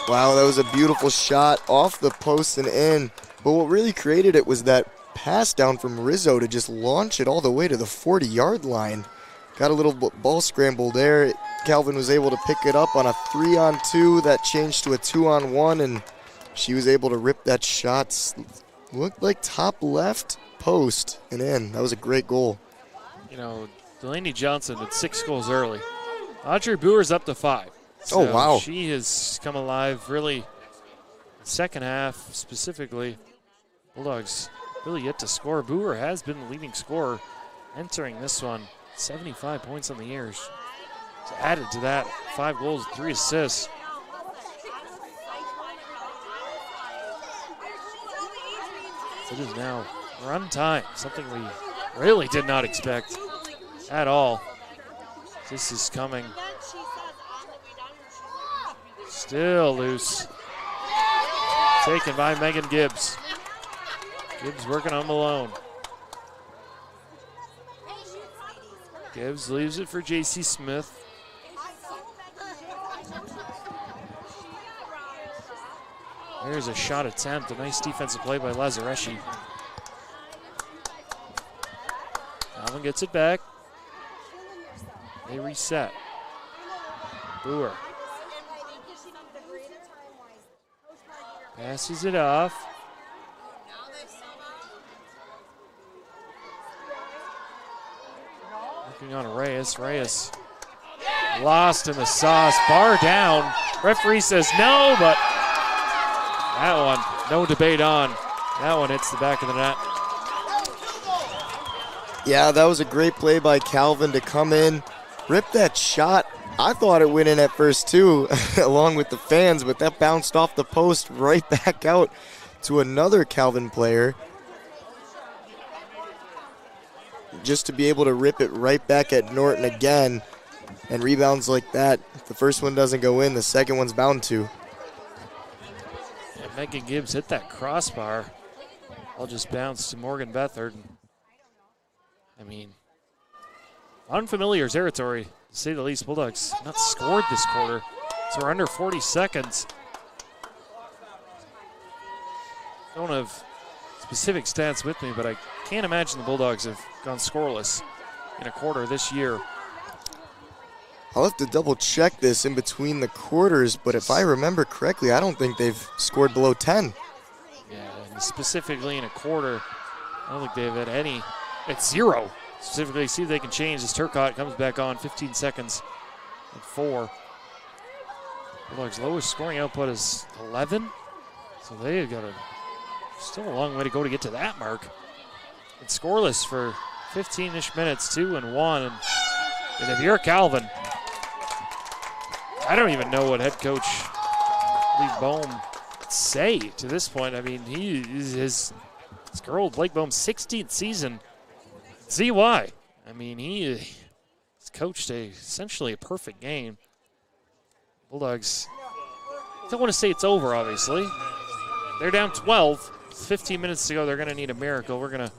Wow, that was a beautiful shot off the post and in. But what really created it was that pass down from Rizzo to just launch it all the way to the 40-yard line. Got a little ball scramble there. Calvin was able to pick it up on a 3-on-2. That changed to a 2-on-1, and she was able to rip that shot. Looked like top left post and in. That was a great goal. You know, Delaney Johnson had 6 goals early. Audrey Boer's up to 5. So oh, wow. She has come alive really second half specifically. Bulldogs really yet to score. Boer has been the leading scorer entering this one. 75 points on the year. She's added to that 5 goals, 3 assists. It is now run time, something we really did not expect at all. This is coming. Still loose. Taken by Megan Gibbs. Gibbs working on Malone. Gibbs leaves it for J.C. Smith. There's a shot attempt. A nice defensive play by Lazareschi. Alvin gets it back. They reset. Brewer passes it off. Looking on Reyes. Reyes lost in the sauce. Bar down. Referee says no, but that one, no debate on. That one hits the back of the net. Yeah, that was a great play by Calvin to come in, rip that shot. I thought it went in at first too, along with the fans, but that bounced off the post right back out to another Calvin player. Just to be able to rip it right back at Norton again, and rebounds like that. If the first one doesn't go in, the second one's bound to. Yeah, Megan Gibbs hit that crossbar. I'll just bounce to Morgan Bethard. I mean, unfamiliar territory, to say the least. Bulldogs not scored this quarter, so we're under 40 seconds. Don't have specific stats with me, but I can't imagine the Bulldogs have gone scoreless in a quarter this year. I'll have to double check this in between the quarters, but if I remember correctly, I don't think they've scored below 10. Yeah, and specifically in a quarter, I don't think they've had any. It's 0. Specifically, see if they can change as Turcotte comes back on. 15 seconds and 4. Bulldogs' lowest scoring output is 11, so they've got still a long way to go to get to that mark. It's scoreless for 15-ish minutes, 2-1. And if you're Calvin, I don't even know what head coach Lee Bohm would say to this point. I mean, he is his girl Blake Bohm's 16th season. See why? I mean, he's coached essentially a perfect game. Bulldogs don't want to say it's over, obviously. They're down 12. 15 minutes to go. They're going to need a miracle. We're going to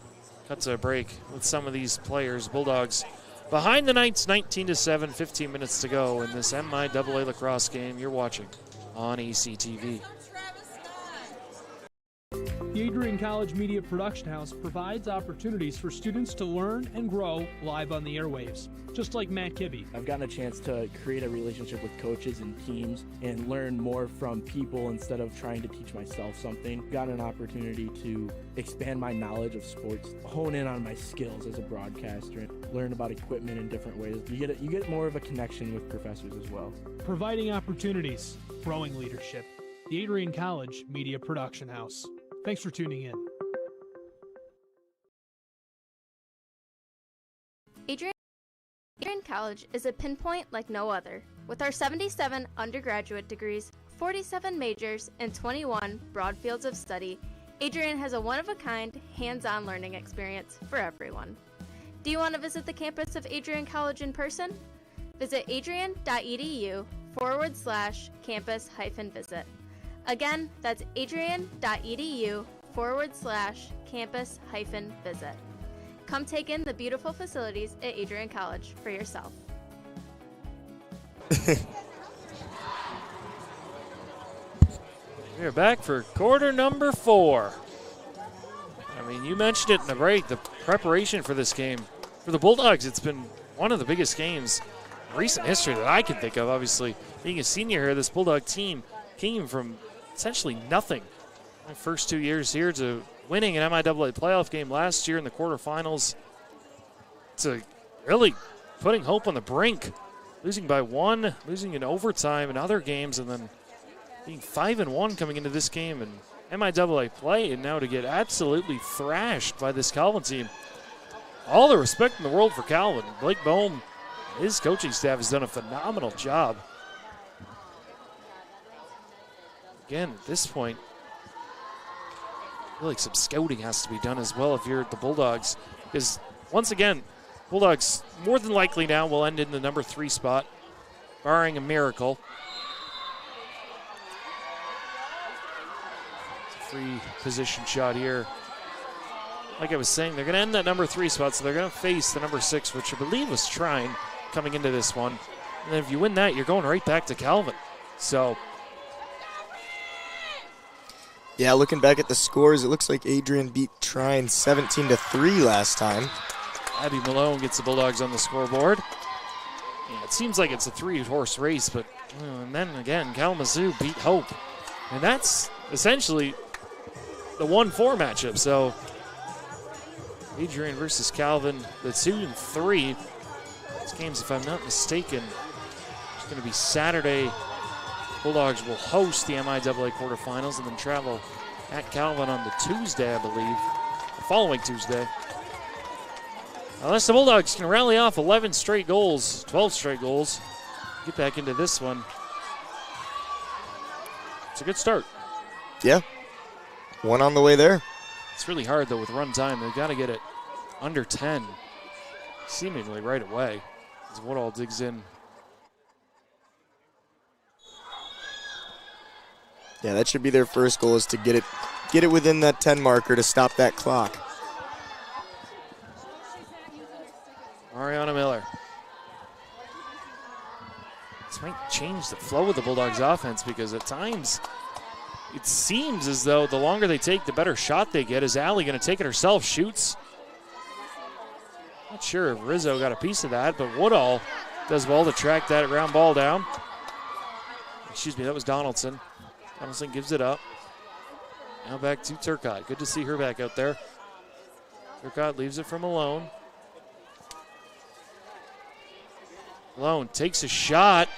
cut to a break with some of these players. Bulldogs behind the Knights 19-7, 15 minutes to go in this MIAA lacrosse game you're watching on ECTV. The Adrian College Media Production House provides opportunities for students to learn and grow live on the airwaves, just like Matt Kibbe. I've gotten a chance to create a relationship with coaches and teams and learn more from people instead of trying to teach myself something. I've gotten an opportunity to expand my knowledge of sports, hone in on my skills as a broadcaster, and learn about equipment in different ways. You get more of a connection with professors as well. Providing opportunities, growing leadership. The Adrian College Media Production House. Thanks for tuning in. Adrian College is a pinpoint like no other. With our 77 undergraduate degrees, 47 majors, and 21 broad fields of study, Adrian has a one-of-a-kind, hands-on learning experience for everyone. Do you want to visit the campus of Adrian College in person? Visit adrian.edu/campus-visit. Again, that's adrian.edu/campus-visit. Come take in the beautiful facilities at Adrian College for yourself. We're back for quarter number 4. I mean, you mentioned it in the break, the preparation for this game. For the Bulldogs, it's been one of the biggest games in recent history that I can think of. Obviously, being a senior here, this Bulldog team came from essentially nothing my first 2 years here to winning an MIAA playoff game last year in the quarterfinals to really putting hope on the brink, losing by 1, losing in overtime in other games, and then being 5-1 coming into this game and MIAA play, and now to get absolutely thrashed by this Calvin team. All the respect in the world for Calvin. Blake Bohm, his coaching staff has done a phenomenal job. Again, at this point, I feel like some scouting has to be done as well if you're at the Bulldogs. Because, once again, Bulldogs more than likely now will end in the number 3 spot, barring a miracle. It's a free position shot here. Like I was saying, they're going to end that number 3 spot, so they're going to face the number 6, which I believe was Trine coming into this one. And then if you win that, you're going right back to Calvin. So Yeah, looking back at the scores, it looks like Adrian beat Trine 17-3 last time. Abby Malone gets the Bulldogs on the scoreboard. Yeah, it seems like it's a 3-horse race, but and then again, Kalamazoo beat Hope. And that's essentially the 1-4 matchup. So Adrian versus Calvin, the 2 and 3. This game's, if I'm not mistaken, it's going to be Saturday. Bulldogs will host the MIAA quarterfinals and then travel at Calvin on the Tuesday, I believe, the following Tuesday. Unless the Bulldogs can rally off 11 straight goals, 12 straight goals, get back into this one. It's a good start. Yeah, one on the way there. It's really hard, though, with run time. They've got to get it under 10, seemingly right away, as Woodall digs in. Yeah, that should be their first goal, is to get it within that 10 marker to stop that clock. Ariana Miller. This might change the flow of the Bulldogs offense, because at times it seems as though the longer they take, the better shot they get. Is Allie going to take it herself? Shoots. Not sure if Rizzo got a piece of that, but Woodall does well to track that ground ball down. Excuse me, that was Donaldson. Donaldson gives it up. Now back to Turcotte. Good to see her back out there. Turcotte leaves it for Malone. Malone takes a shot.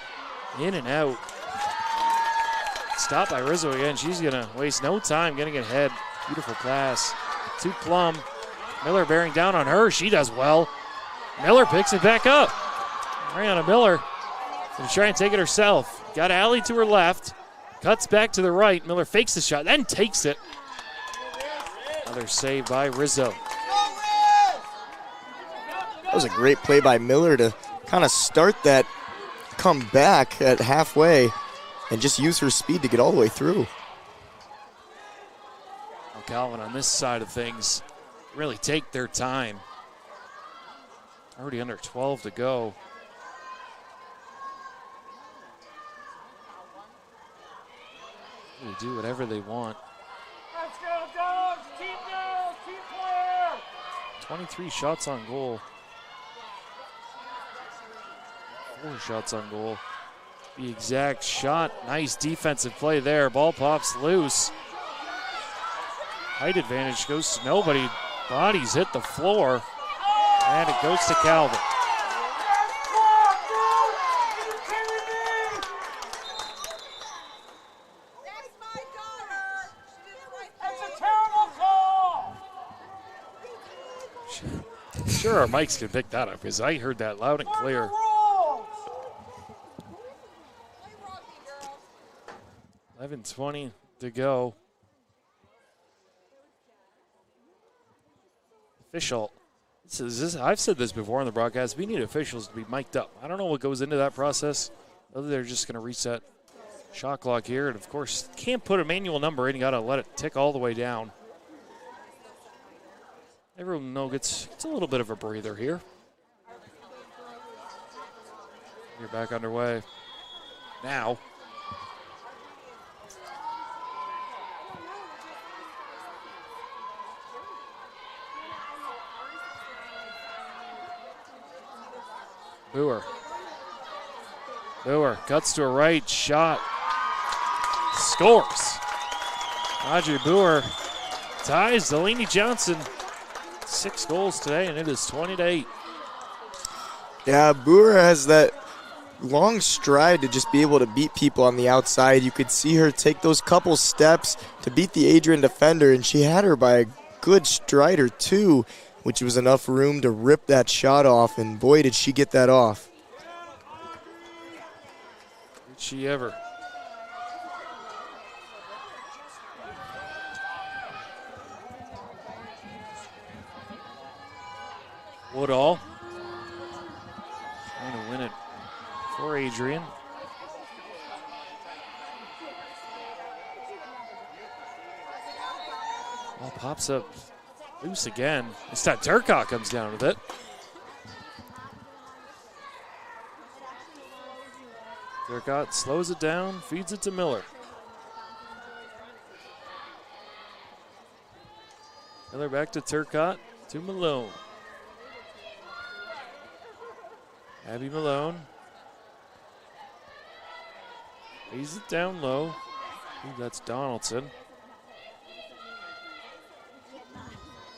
In and out. Stopped by Rizzo again. She's going to waste no time getting ahead. Beautiful pass to Plum. Miller bearing down on her. She does well. Miller picks it back up. Ariana Miller going to try and take it herself. Got Allie to her left. Cuts back to the right. Miller fakes the shot, then takes it. Another save by Rizzo. That was a great play by Miller to kind of start that comeback at halfway and just use her speed to get all the way through. Well, Calvin on this side of things really take their time. Already under 12 to go. They do whatever they want. Let's go, Dogs! Team goal! Team player! 23 shots on goal. 4 shots on goal. The exact shot. Nice defensive play there. Ball pops loose. Height advantage goes to nobody. Bodies hit the floor. And it goes to Calvin. Sure, our mics can pick that up, because I heard that loud and clear. $11:20 to go. Official. I've said this before on the broadcast. We need officials to be mic'd up. I don't know what goes into that process. Whether they're just going to reset shot clock here, and of course, can't put a manual number in. You got to let it tick all the way down. Everyone gets a little bit of a breather here. You're back underway now. Boer cuts to a right, shot, scores. Audrey Boer ties Delaney Johnson. 6 goals today, and it is 20-8. Yeah, Boer has that long stride to just be able to beat people on the outside. You could see her take those couple steps to beat the Adrian defender, and she had her by a good stride or two, which was enough room to rip that shot off, and boy, did she get that off. Did she ever? Woodall trying to win it for Adrian. Ball pops up loose again. This time Turcotte comes down with it. Turcotte slows it down, feeds it to Miller. Miller back to Turcotte, to Malone. Abby Malone. Lays it down low. Ooh, that's Donaldson.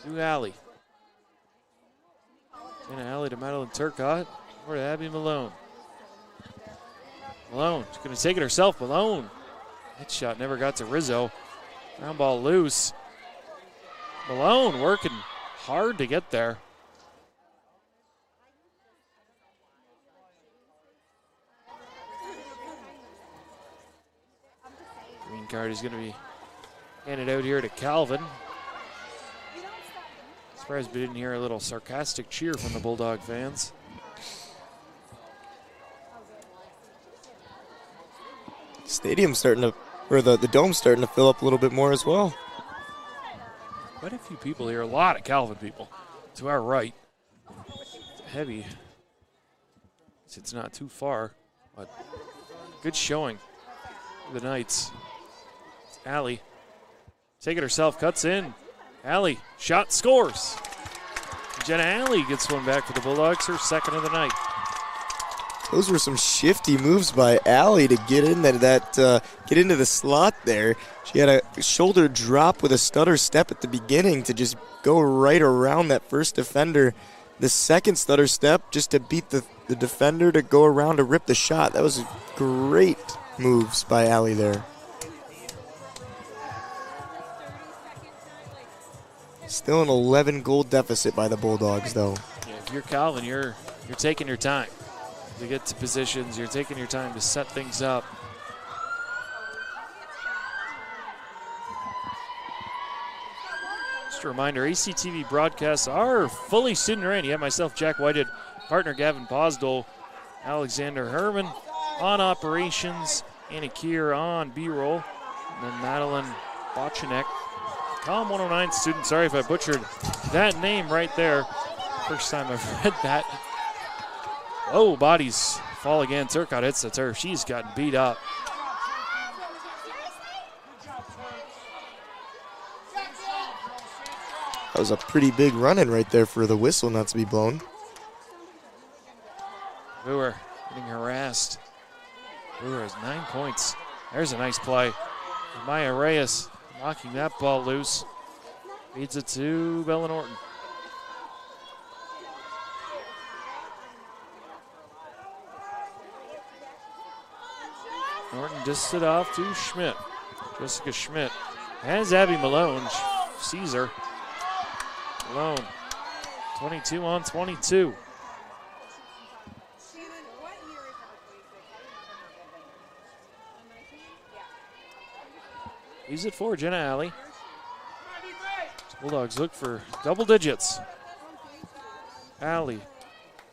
To Alley. And Alley to Madeline Turcotte. Or to Abby Malone. Malone, she's going to take it herself. Malone. That shot never got to Rizzo. Ground ball loose. Malone working hard to get there. Green card is going to be handed out here to Calvin. Surprised we didn't hear a little sarcastic cheer from the Bulldog fans. Stadium's starting to, or the dome's starting to fill up a little bit more as well. Quite a few people here, a lot of Calvin people. To our right, heavy. It's not too far, but good showing for the Knights. It's Alley. Take it herself, cuts in. Alley, shot, scores. Jenna Alley gets one back for the Bulldogs, her second of the night. Those were some shifty moves by Alley to get in get into the slot there. She had a shoulder drop with a stutter step at the beginning to just go right around that first defender. The second stutter step just to beat the defender to go around to rip the shot. That was great moves by Alley there. Still an 11-goal deficit by the Bulldogs, though. Yeah, if you're Calvin, you're taking your time to get to positions. You're taking your time to set things up. Just a reminder, ACTV broadcasts are fully student-oriented. You have myself, Jack Whitehead, partner Gavin Posdol, Alexander Herman on operations, Anna Kier on B-roll, and then Madeline Bochenek, Column 109 student. Sorry if I butchered that name right there. First time I've read that. Oh, bodies fall again. Turcotte hits the turf. She's gotten beat up. That was a pretty big run-in right there for the whistle not to be blown. Brewer getting harassed. Brewer has 9 points. There's a nice play. Maya Reyes knocking that ball loose. Feeds it to Bella Norton. Norton dished it off to Schmidt. Jessica Schmidt has Abby Malone. Sees her. Malone, 22 on 22. Use it for Jenna Alley. Bulldogs look for double digits. Alley.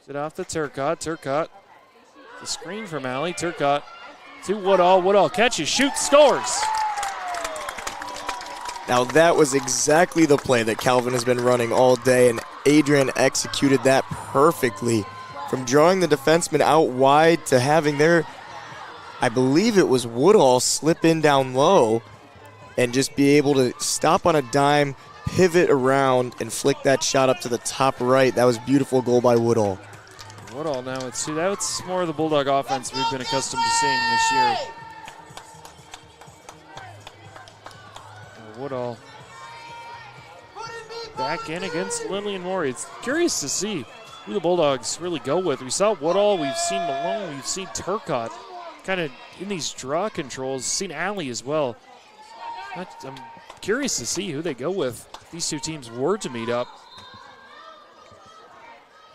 It off to Turcotte. Turcotte. The screen from Alley. Turcotte to Woodall. Woodall catches, shoots, scores. Now that was exactly the play that Calvin has been running all day, and Adrian executed that perfectly. From drawing the defenseman out wide to having their, I believe it was Woodall, slip in down low and just be able to stop on a dime, pivot around, and flick that shot up to the top right. That was a beautiful goal by Woodall. Woodall now, that's more of the Bulldog offense we've been accustomed to seeing this year. Woodall back in against Lillian Maury. It's curious to see who the Bulldogs really go with. We saw Woodall, we've seen Malone, we've seen Turcotte kind of in these draw controls, seen Alley as well. I'm curious to see who they go with if these two teams were to meet up.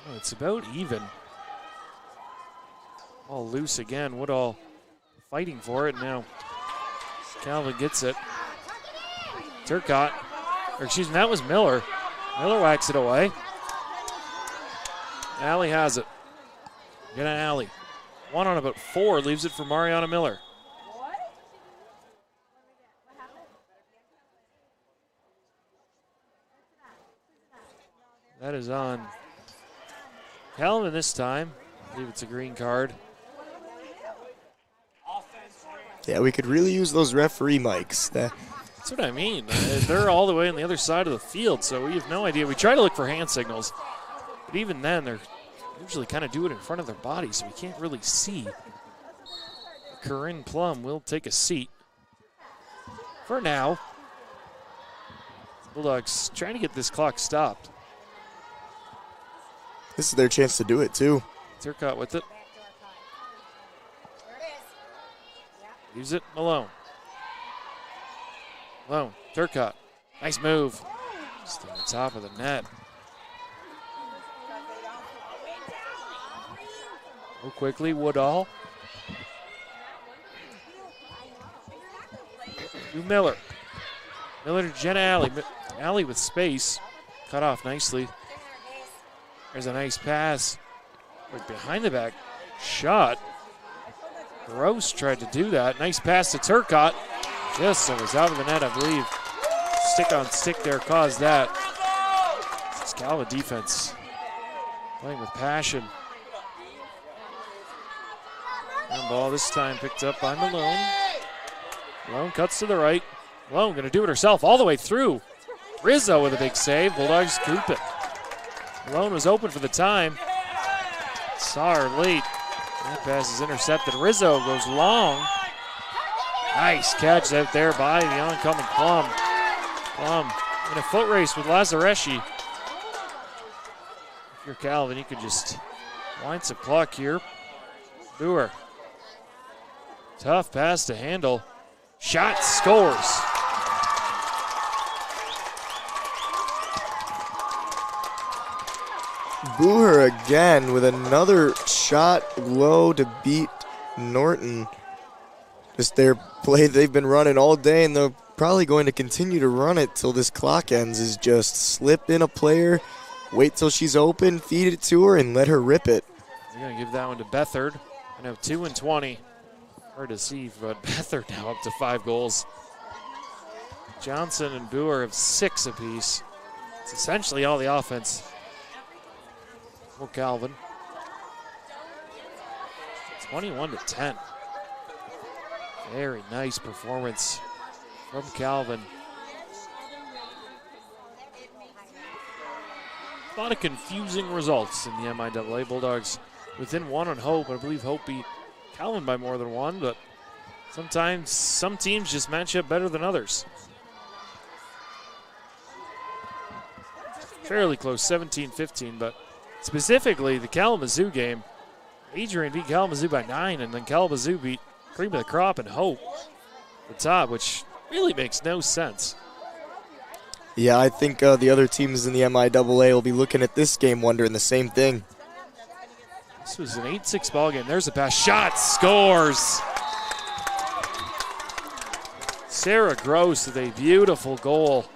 Oh, it's about even. All loose again. Woodall fighting for it now. Calvin gets it. Turcotte, or excuse me, that was Miller. Miller whacks it away. Alley has it. Get an Alley. 1 on about 4, leaves it for Mariana Miller. That is on Calvin this time. I believe it's a green card. Yeah, we could really use those referee mics. That's what I mean. They're all the way on the other side of the field, so we have no idea. We try to look for hand signals, but even then, they're usually kind of do it in front of their body, so we can't really see. Corinne Plum will take a seat. For now, Bulldogs trying to get this clock stopped. This is their chance to do it, too. Turcotte with it. Use it, Malone. Malone, Turcotte. Nice move. Just on the top of the net. Go quickly, Woodall. To Miller. Miller to Jenna Alley. Alley with space. Cut off nicely. There's a nice pass. Right behind the back. Shot. Gross tried to do that. Nice pass to Turcotte. Just so it was out of the net, I believe. Stick on stick there caused that. It's Calvin defense. Playing with passion. Ground ball this time picked up by Malone. Malone cuts to the right. Malone going to do it herself all the way through. Rizzo with a big save. Bulldogs scoop it. Malone was open for the time. Saw her late. That pass is intercepted. Rizzo goes long. Nice catch out there by the oncoming Plum. Plum in a foot race with Lazareschi. If you're Calvin, you could just wind some clock here. Boer. Tough pass to handle. Shot, scores. Boer again with another shot low to beat Norton. Just their play they've been running all day, and they're probably going to continue to run it till this clock ends, is just slip in a player, wait till she's open, feed it to her, and let her rip it. They're going to give that one to Bethard. I know 2 and 20. Hard to see, but Bethard now up to 5 goals. Johnson and Boer have 6 apiece. It's essentially all the offense. For Calvin. 21-10. Very nice performance from Calvin. A lot of confusing results in the MIAA. Bulldogs within 1 on Hope. I believe Hope beat Calvin by more than 1, but sometimes some teams just match up better than others. Fairly close, 17-15, but specifically the Kalamazoo game, Adrian beat Kalamazoo by 9, and then Kalamazoo beat Cream of the Crop and Hope at the top, which really makes no sense. Yeah, I think the other teams in the MIAA will be looking at this game wondering the same thing. This was an 8-6 ball game. There's a pass. Shot, scores. Sarah Gross with a beautiful goal.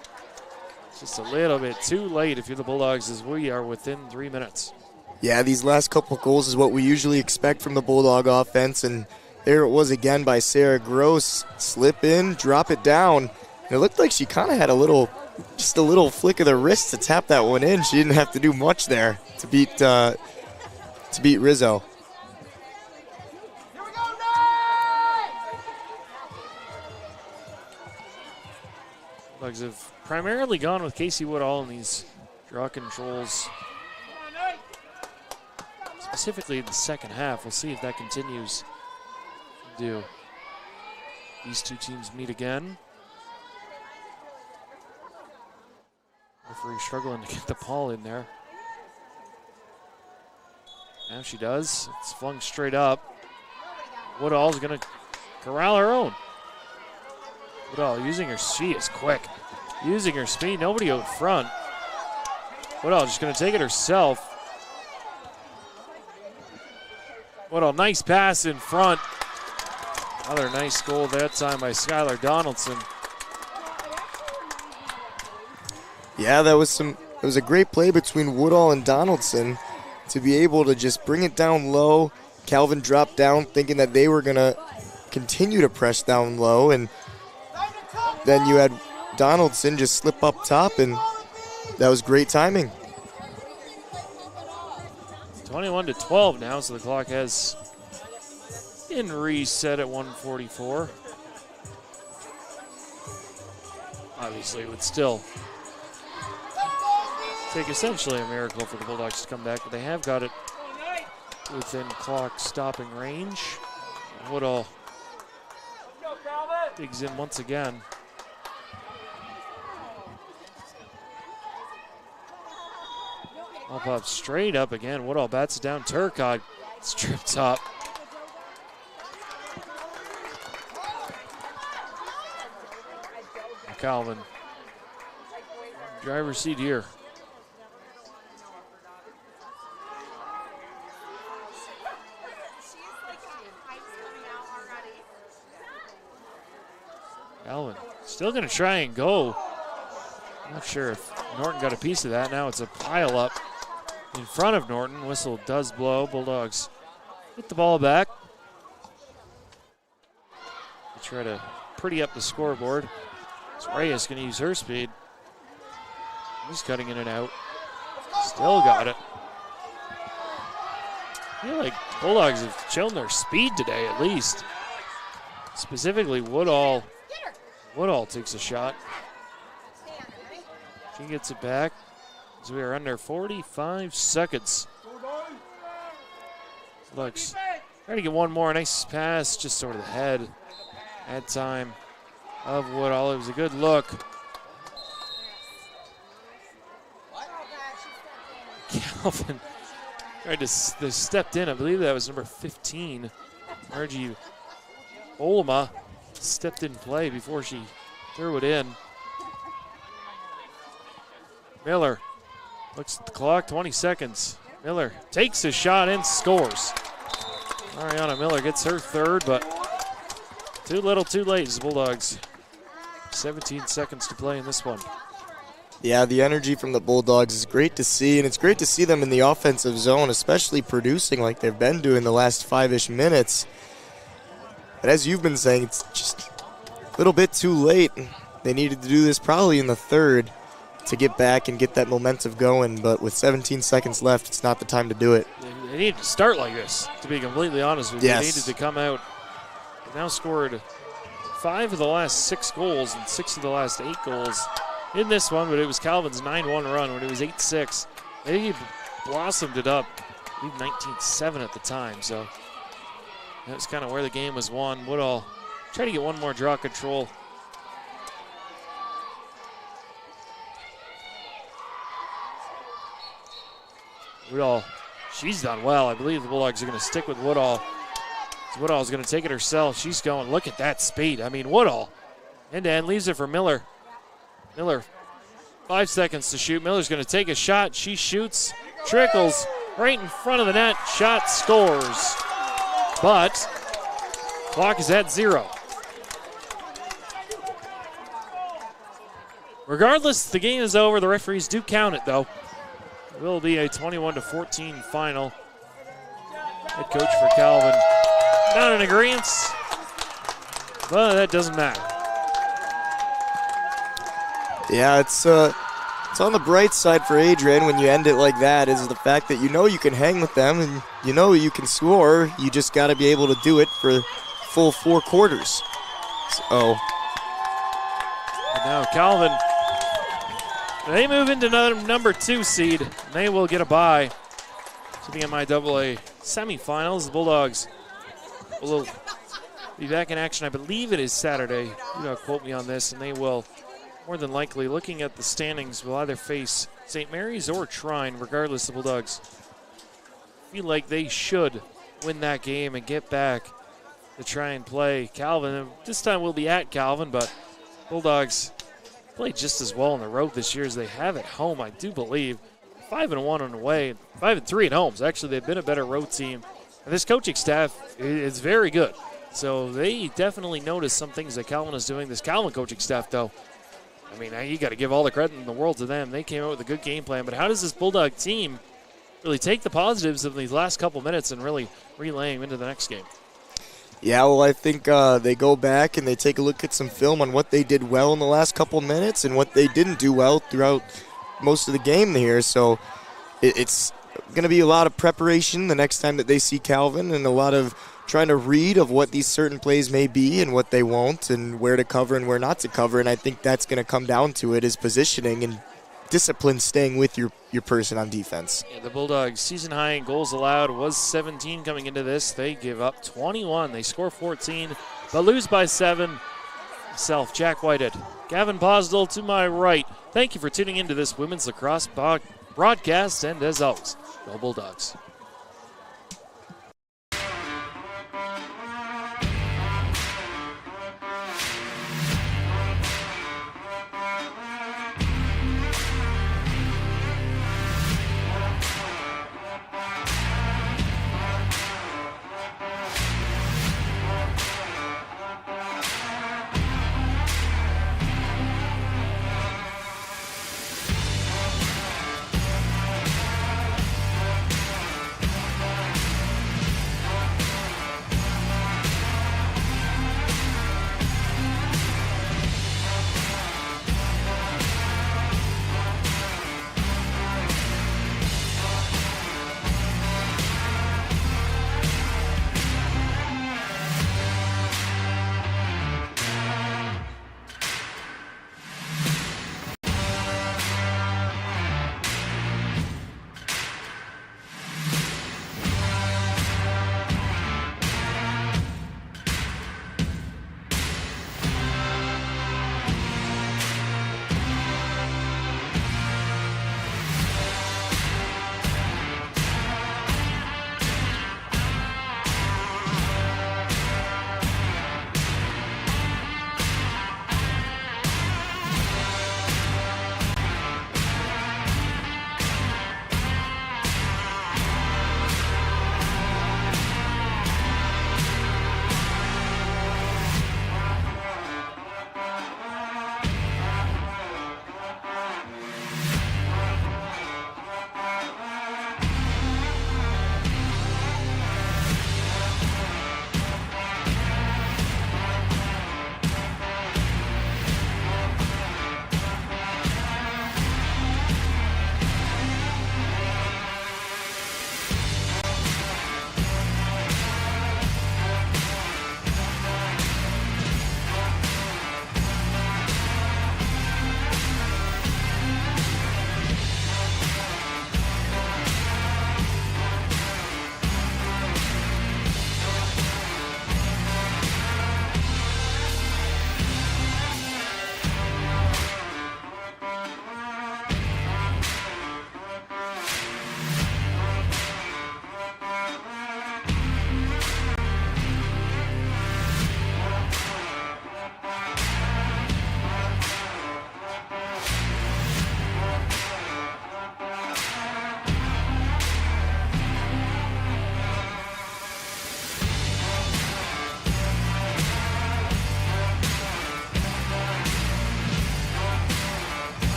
Just a little bit too late if you're the Bulldogs, as we are within 3 minutes. Yeah, these last couple goals is what we usually expect from the Bulldog offense, and there it was again by Sarah Gross. Slip in, drop it down. And it looked like she kind of had just a little flick of the wrist to tap that one in. She didn't have to do much there to beat Rizzo. Bulldogs have primarily gone with Casey Woodall in these draw controls. Specifically in the second half. We'll see if that continues to do. These two teams meet again. Referee struggling to get the ball in there. Now she does. It's flung straight up. Woodall's going to corral her own. Woodall using her, she is quick. Using her speed, nobody out front. Woodall just going to take it herself. Woodall, nice pass in front. Another nice goal that time by Skylar Donaldson. Yeah, it was a great play between Woodall and Donaldson to be able to just bring it down low. Calvin dropped down thinking that they were going to continue to press down low, and then you had Donaldson just slip up top, and that was great timing. 21-12 now, so the clock has been reset at 1:44. obviously it would still take essentially a miracle for the Bulldogs to come back, but they have got it within clock stopping range. Woodall digs in once again. Up straight up again. Woodall bats it down. Turcotte stripped up. Calvin, driver's seat here. Calvin still going to try and go. Not sure if Norton got a piece of that. Now it's a pile up in front of Norton. Whistle does blow. Bulldogs get the ball back. They try to pretty up the scoreboard. Reyes going to use her speed. He's cutting in and out. Still got it. I feel like Bulldogs have shown their speed today at least. Specifically Woodall. Woodall takes a shot. She gets it back as we are under 45 seconds. Bulldogs trying to get one more. Nice pass just over the head. At time of Woodall. It was a good look. Calvin tried to stepped in. I believe that was number 15. Margie Olema stepped in play before she threw it in. Miller looks at the clock, 20 seconds. Miller takes a shot and scores. Ariana Miller gets her third, but too little, too late as the Bulldogs. 17 seconds to play in this one. Yeah, the energy from the Bulldogs is great to see, and it's great to see them in the offensive zone, especially producing like they've been doing the last 5-ish minutes. But as you've been saying, it's just a little bit too late. They needed to do this probably in the third to get back and get that momentum going, but with 17 seconds left, it's not the time to do it. They need to start like this, to be completely honest with you. Yes. They needed to come out. They've now scored 5 of the last 6 goals and 6 of the last 8 goals in this one, but it was Calvin's 9-1 run when it was 8-6. They blossomed it up. I believe 19-7 at the time, so that was kind of where the game was won. Woodall try to get one more draw control. Woodall, she's done well. I believe the Bulldogs are going to stick with Woodall. Woodall's going to take it herself. She's going, look at that speed. I mean, Woodall, end-to-end, leaves it for Miller. Miller, 5 seconds to shoot. Miller's going to take a shot. She shoots, trickles right in front of the net. Shot scores. But clock is at 0. Regardless, the game is over. The referees do count it, though. It will be a 21-14 final. Head coach for Calvin not in agreement, but that doesn't matter. Yeah, it's on the bright side for Adrian when you end it like that, is the fact that you know you can hang with them and you know you can score. You just got to be able to do it for full 4 quarters. So and now Calvin, they move into number 2 seed, and they will get a bye to the MIAA semifinals. The Bulldogs will be back in action. I believe it is Saturday. Do not quote me on this, and they will more than likely, looking at the standings, will either face St. Mary's or Trine. Regardless, the Bulldogs feel like they should win that game and get back to try and play Calvin. And this time we'll be at Calvin, but Bulldogs played just as well on the road this year as they have at home, I do believe. 5-1 on the way, 5-3 at home. So actually, they've been a better road team. And this coaching staff is very good. So they definitely noticed some things that Calvin is doing. This Calvin coaching staff, though, I mean, you got to give all the credit in the world to them. They came out with a good game plan. But how does this Bulldog team really take the positives of these last couple minutes and really relay them into the next game? Yeah, well, I think they go back and they take a look at some film on what they did well in the last couple minutes and what they didn't do well throughout most of the game here. So it's going to be a lot of preparation the next time that they see Calvin and a lot of trying to read of what these certain plays may be and what they won't and where to cover and where not to cover. And I think that's going to come down to it is positioning and discipline, staying with your person on defense. Yeah, the Bulldogs' season high in goals allowed was 17 coming into this. They give up 21. They score 14, but lose by 7. Myself, Jack Whitehead, Gavin Posdell to my right. Thank you for tuning into this women's lacrosse broadcast, and as always, go Bulldogs.